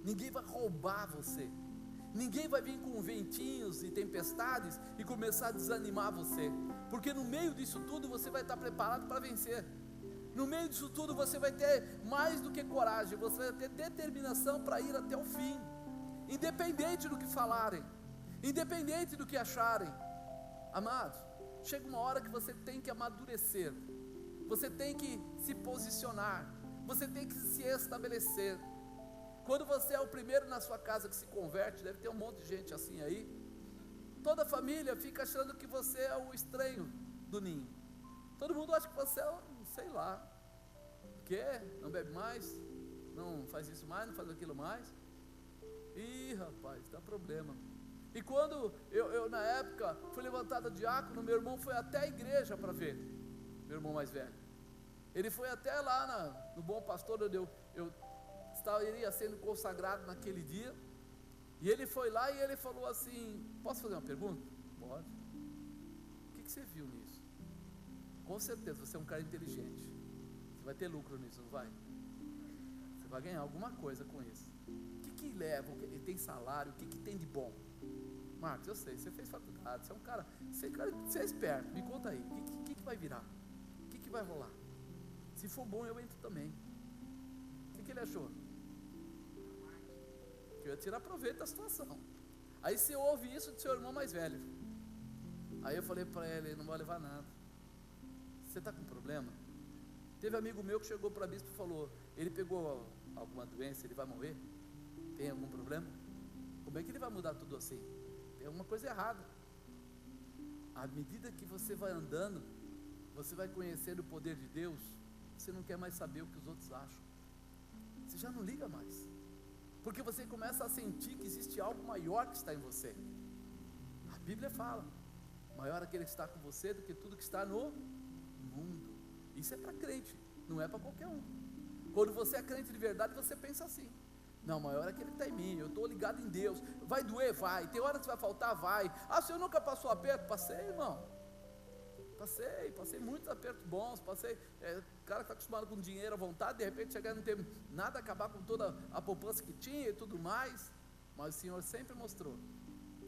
Speaker 1: ninguém vai roubar você, ninguém vai vir com ventinhos e tempestades e começar a desanimar você, porque no meio disso tudo você vai estar preparado para vencer. No meio disso tudo você vai ter mais do que coragem, você vai ter determinação para ir até o fim, independente do que falarem, independente do que acharem. Amados, chega uma hora que você tem que amadurecer, você tem que se posicionar, você tem que se estabelecer. Quando você é o primeiro na sua casa que se converte, deve ter um monte de gente assim aí, toda a família fica achando que você é o estranho do ninho. Todo mundo acha que você é, sei lá, o quê? Não bebe mais, não faz isso mais, não faz aquilo mais. Ih, rapaz, dá problema. E quando eu na época fui levantado diácono, meu irmão foi até a igreja para ver, meu irmão mais velho. Ele foi até lá no Bom Pastor, onde eu iria sendo consagrado naquele dia. E ele foi lá e ele falou assim: posso fazer uma pergunta? Pode. O que você viu nisso? Com certeza você é um cara inteligente, você vai ter lucro nisso, não vai? Você vai ganhar alguma coisa com isso. O que leva? Ele tem salário? O que tem de bom? Marcos, eu sei, você fez faculdade, você é um cara, você é esperto, me conta aí, o que vai virar? O que vai rolar? Se for bom, eu entro também. O que ele achou? Que eu ia tirar proveito da situação. Aí você ouve isso do seu irmão mais velho. Aí eu falei para ele: não vai levar nada. Você está com problema? Teve amigo meu que chegou para o bispo e falou: ele pegou alguma doença, ele vai morrer? Tem algum problema? Como é que ele vai mudar tudo assim? Tem alguma coisa errada. À medida que você vai andando, você vai conhecendo o poder de Deus, você não quer mais saber o que os outros acham. Você já não liga mais, porque você começa a sentir que existe algo maior que está em você. A Bíblia fala: maior aquele que está com você do que tudo que está no mundo. Isso é para crente, não é para qualquer um. Quando você é crente de verdade, você pensa assim: não, maior é aquele que está em mim, eu estou ligado em Deus. Vai doer? Vai. Tem hora que vai faltar? Vai. Ah, o senhor nunca passou aperto? Passei, irmão. Passei muitos apertos bons. Passei, o cara que está acostumado com dinheiro à vontade, de repente chegar e não ter nada, acabar com toda a poupança que tinha e tudo mais. Mas o Senhor sempre mostrou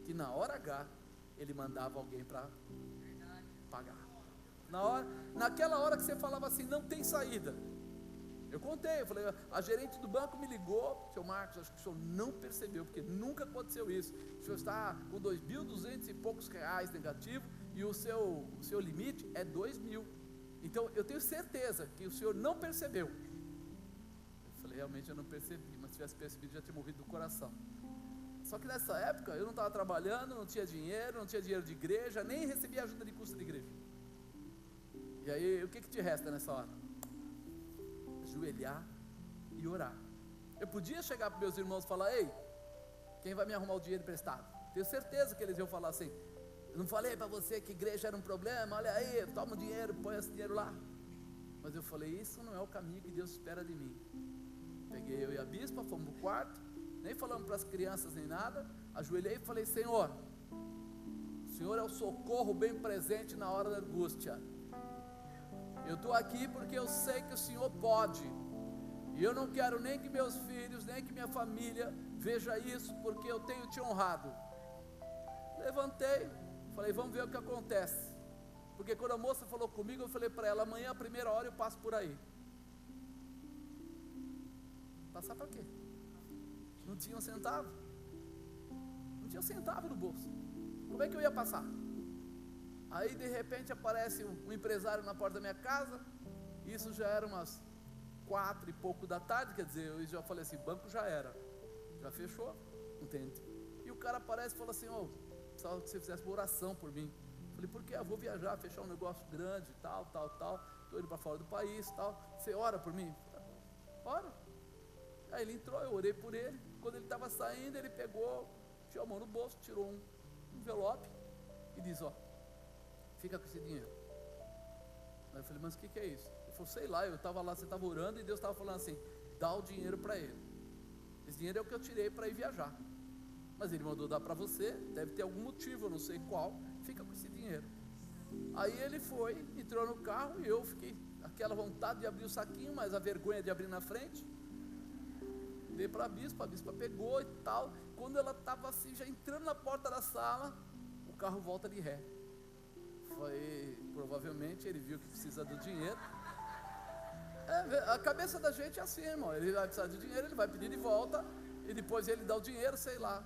Speaker 1: que na hora H, Ele mandava alguém para pagar. Naquela hora que você falava assim: não tem saída. Eu contei, eu falei: a gerente do banco me ligou: seu Marcos, acho que o senhor não percebeu, porque nunca aconteceu isso. O senhor está com 2.200 e poucos reais negativo, e o seu limite é 2.000. Então eu tenho certeza que o senhor não percebeu. Eu falei: realmente eu não percebi, mas se tivesse percebido, já tinha morrido do coração. Só que nessa época eu não estava trabalhando, não tinha dinheiro de igreja, nem recebia ajuda de custo de igreja. E aí, o que te resta nessa hora? Ajoelhar e orar. Eu podia chegar para meus irmãos e falar: ei, quem vai me arrumar o dinheiro emprestado? Tenho certeza que eles iam falar assim: eu não falei para você que igreja era um problema? Olha aí, toma o dinheiro, põe esse dinheiro lá. Mas eu falei: isso não é o caminho que Deus espera de mim. Peguei eu e a bispa, fomos para o quarto, nem falamos para as crianças nem nada. Ajoelhei e falei: Senhor, o Senhor é o socorro bem presente na hora da angústia. Eu estou aqui porque eu sei que o Senhor pode, e eu não quero nem que meus filhos, nem que minha família veja isso, porque eu tenho te honrado. Levantei, falei: vamos ver o que acontece, porque quando a moça falou comigo, eu falei para ela: amanhã a primeira hora eu passo por aí. Passar para quê? Não tinha um centavo, no bolso. Como é que eu ia passar? Aí de repente aparece um empresário na porta da minha casa. Isso já era umas 4 e pouco da tarde. Quer dizer, eu já falei assim: banco já era, já fechou, não tem. E o cara aparece e fala assim: precisava que você fizesse uma oração por mim. Falei: por quê? Eu vou viajar, fechar um negócio grande, tal, estou indo para fora do país, tal. Você ora por mim? Ora. Aí ele entrou, eu orei por ele. Quando ele estava saindo, ele pegou, tinha a mão no bolso, tirou um envelope e diz: fica com esse dinheiro. Aí eu falei: mas o que é isso? Ele falou: sei lá, eu estava lá, você estava orando e Deus estava falando assim: dá o dinheiro para ele. Esse dinheiro é o que eu tirei para ir viajar, mas ele mandou dar para você, deve ter algum motivo, eu não sei qual, fica com esse dinheiro. Aí ele foi, entrou no carro e eu fiquei aquela vontade de abrir o saquinho, mas a vergonha de abrir na frente. Dei para a bispa pegou e tal. Quando ela estava assim, já entrando na porta da sala, o carro volta de ré. Provavelmente ele viu que precisa do dinheiro. A cabeça da gente é assim, irmão. Ele vai precisar de dinheiro, ele vai pedir de volta, e depois ele dá o dinheiro, sei lá.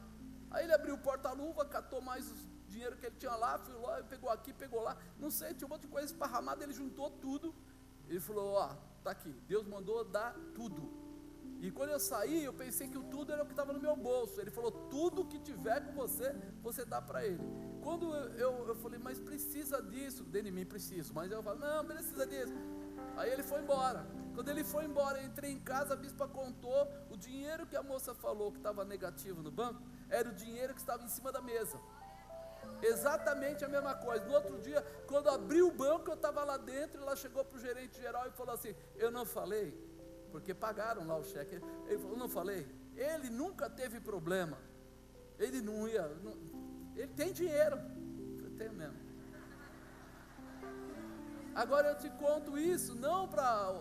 Speaker 1: Aí ele abriu o porta-luva, catou mais o dinheiro que ele tinha lá, foi lá, pegou aqui, pegou lá, não sei, tinha um monte de coisa esparramada. Ele juntou tudo. Ele falou: tá aqui, Deus mandou dar tudo. E quando eu saí, eu pensei que o tudo era o que estava no meu bolso. Ele falou: tudo que tiver com você, você dá para ele. Quando eu falei: mas precisa disso? Dentro de mim, preciso. Mas eu falo: não, precisa disso. Aí ele foi embora. Quando ele foi embora, eu entrei em casa, a bispa contou, o dinheiro que a moça falou que estava negativo no banco, era o dinheiro que estava em cima da mesa. Exatamente a mesma coisa. No outro dia, quando abri o banco, eu estava lá dentro, ela chegou para o gerente geral e falou assim: eu não falei, porque pagaram lá o cheque. Ele falou: não falei, ele nunca teve problema, ele não ia, ele tem dinheiro. Eu falei: tenho mesmo. Agora eu te conto isso, não para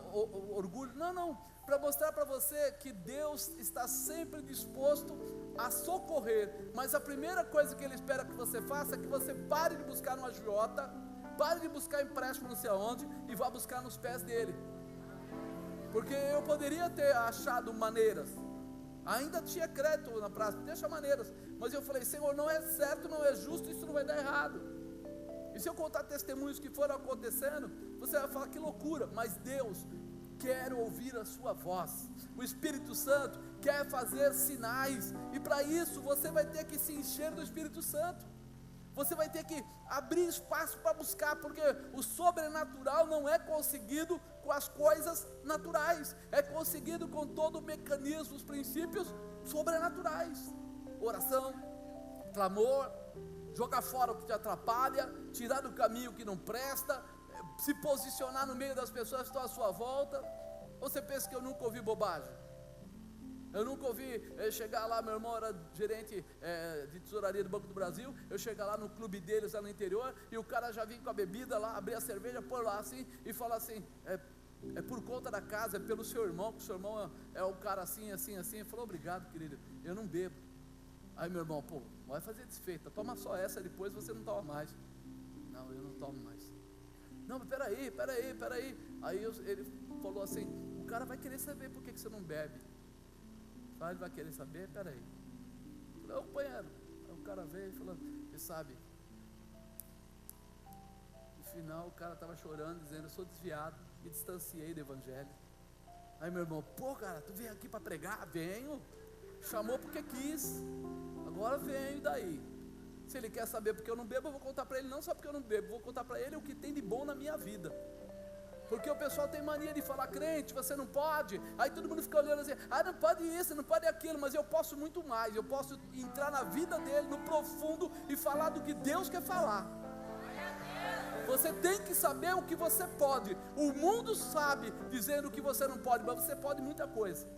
Speaker 1: orgulho, não, para mostrar para você que Deus está sempre disposto a socorrer, mas a primeira coisa que Ele espera que você faça é que você pare de buscar no agiota, pare de buscar empréstimo não sei aonde, e vá buscar nos pés dEle, porque eu poderia ter achado maneiras, ainda tinha crédito na praça, deixa maneiras, mas eu falei: Senhor, não é certo, não é justo, isso não vai dar errado. E se eu contar testemunhos que foram acontecendo, você vai falar: que loucura. Mas Deus quer ouvir a sua voz. O Espírito Santo quer fazer sinais. E para isso você vai ter que se encher do Espírito Santo. Você vai ter que abrir espaço para buscar, porque o sobrenatural não é conseguido com as coisas naturais, é conseguido com todo o mecanismo, os princípios sobrenaturais. Oração, clamor, jogar fora o que te atrapalha, tirar do caminho o que não presta, se posicionar no meio das pessoas que estão à sua volta. Você pensa que eu nunca ouvi bobagem? Eu nunca ouvi chegar lá, meu irmão era gerente de tesouraria do Banco do Brasil, eu chegar lá no clube deles lá no interior, e o cara já vinha com a bebida lá, abrir a cerveja, pôr lá assim, e falar assim: é por conta da casa, é pelo seu irmão, que o seu irmão é o cara assim, assim, assim. Ele falou: obrigado, querido, eu não bebo. Aí meu irmão: pô, vai fazer desfeita, toma só essa, depois você não toma mais. Não, eu não tomo mais. Não, mas peraí. Aí ele falou assim: o cara vai querer saber por que você não bebe. Ele vai querer saber, peraí. Eu falei: companheiro. Aí o cara veio e falou: você sabe, no final o cara estava chorando, dizendo: eu sou desviado, me distanciei do evangelho. Aí meu irmão: pô, cara, tu veio aqui para pregar? Venho. Chamou porque quis, agora venho, e daí? Se ele quer saber porque eu não bebo, eu vou contar para ele, não só porque eu não bebo, vou contar para ele o que tem de bom na minha vida. Porque o pessoal tem mania de falar: crente, você não pode. Aí todo mundo fica olhando assim: ah, não pode isso, não pode aquilo. Mas eu posso muito mais, eu posso entrar na vida dele, no profundo, e falar do que Deus quer falar. Você tem que saber o que você pode. O mundo sabe dizendo o que você não pode, mas você pode muita coisa.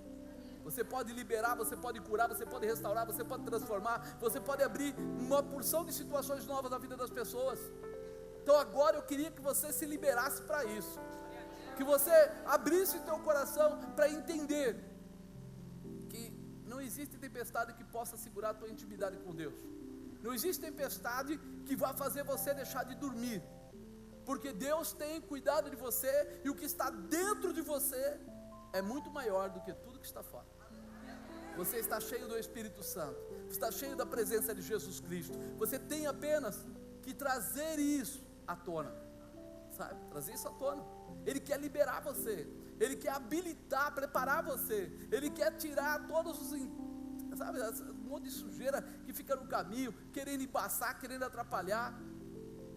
Speaker 1: Você pode liberar, você pode curar, você pode restaurar, você pode transformar, você pode abrir uma porção de situações novas na vida das pessoas. Então agora eu queria que você se liberasse para isso, que você abrisse o teu coração para entender que não existe tempestade que possa segurar a tua intimidade com Deus. Não existe tempestade que vá fazer você deixar de dormir, porque Deus tem cuidado de você, e o que está dentro de você é muito maior do que tudo que está fora. Você está cheio do Espírito Santo, está cheio da presença de Jesus Cristo. Você tem apenas que trazer isso à tona, sabe? Trazer isso à tona. Ele quer liberar você, Ele quer habilitar, preparar você, Ele quer tirar todos os, sabe, um monte de sujeira que fica no caminho, querendo embaçar, querendo atrapalhar.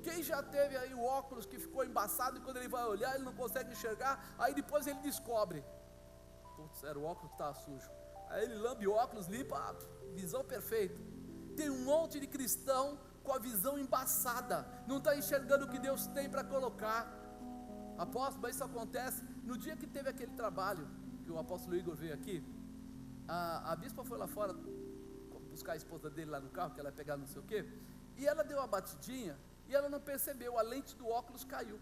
Speaker 1: Quem já teve aí o óculos que ficou embaçado, e quando ele vai olhar, ele não consegue enxergar, aí depois ele descobre: putz, era o óculos que estava sujo. Aí ele lambe o óculos, limpa, visão perfeita. Tem um monte de cristão com a visão embaçada, não está enxergando o que Deus tem para colocar. Apóstolo, mas isso acontece no dia que teve aquele trabalho, que o apóstolo Igor veio aqui. A bispa foi lá fora buscar a esposa dele lá no carro, que ela ia pegar não sei o quê, e ela deu uma batidinha, e ela não percebeu, a lente do óculos caiu.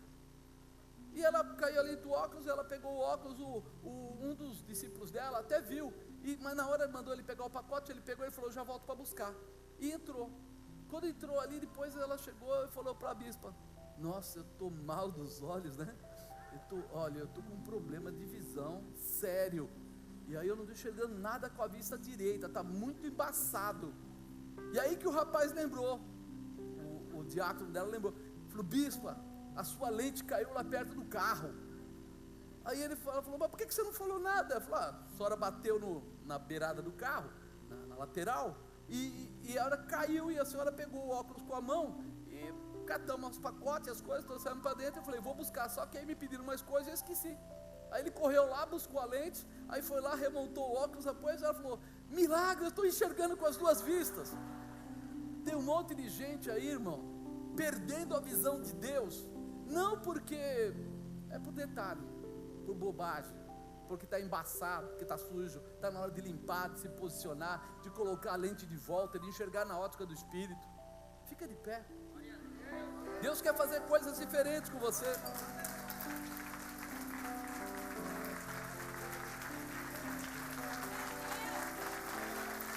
Speaker 1: E ela caiu a lente do óculos, ela pegou o óculos, um dos discípulos dela até viu, mas na hora mandou ele pegar o pacote, ele pegou e falou: já volto para buscar. E entrou. Quando entrou ali, depois ela chegou e falou para a bispa: nossa, eu estou mal dos olhos, né? Olha, eu estou com um problema de visão sério, e aí eu não estou enxergando nada com a vista direita, está muito embaçado. E aí que o rapaz lembrou, o diácono dela lembrou, falou: bispa, a sua lente caiu lá perto do carro. Aí ele falou: mas por que você não falou nada? Ela falou: a senhora bateu na beirada do carro, na lateral, e a hora caiu, e a senhora pegou o óculos com a mão, e catamos os pacotes, as coisas, trouxemos para dentro. Eu falei, vou buscar, só que aí me pediram mais coisas e eu esqueci. Aí ele correu lá, buscou a lente, aí foi lá, remontou o óculos, depois ela falou, milagre, eu estou enxergando com as duas vistas. Tem um monte de gente aí, irmão, perdendo a visão de Deus, não porque é por detalhe, por bobagem, porque está embaçado, porque está sujo, está na hora de limpar, de se posicionar, de colocar a lente de volta, de enxergar na ótica do Espírito. Fica de pé. Deus quer fazer coisas diferentes com você.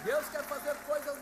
Speaker 1: Deus quer fazer coisas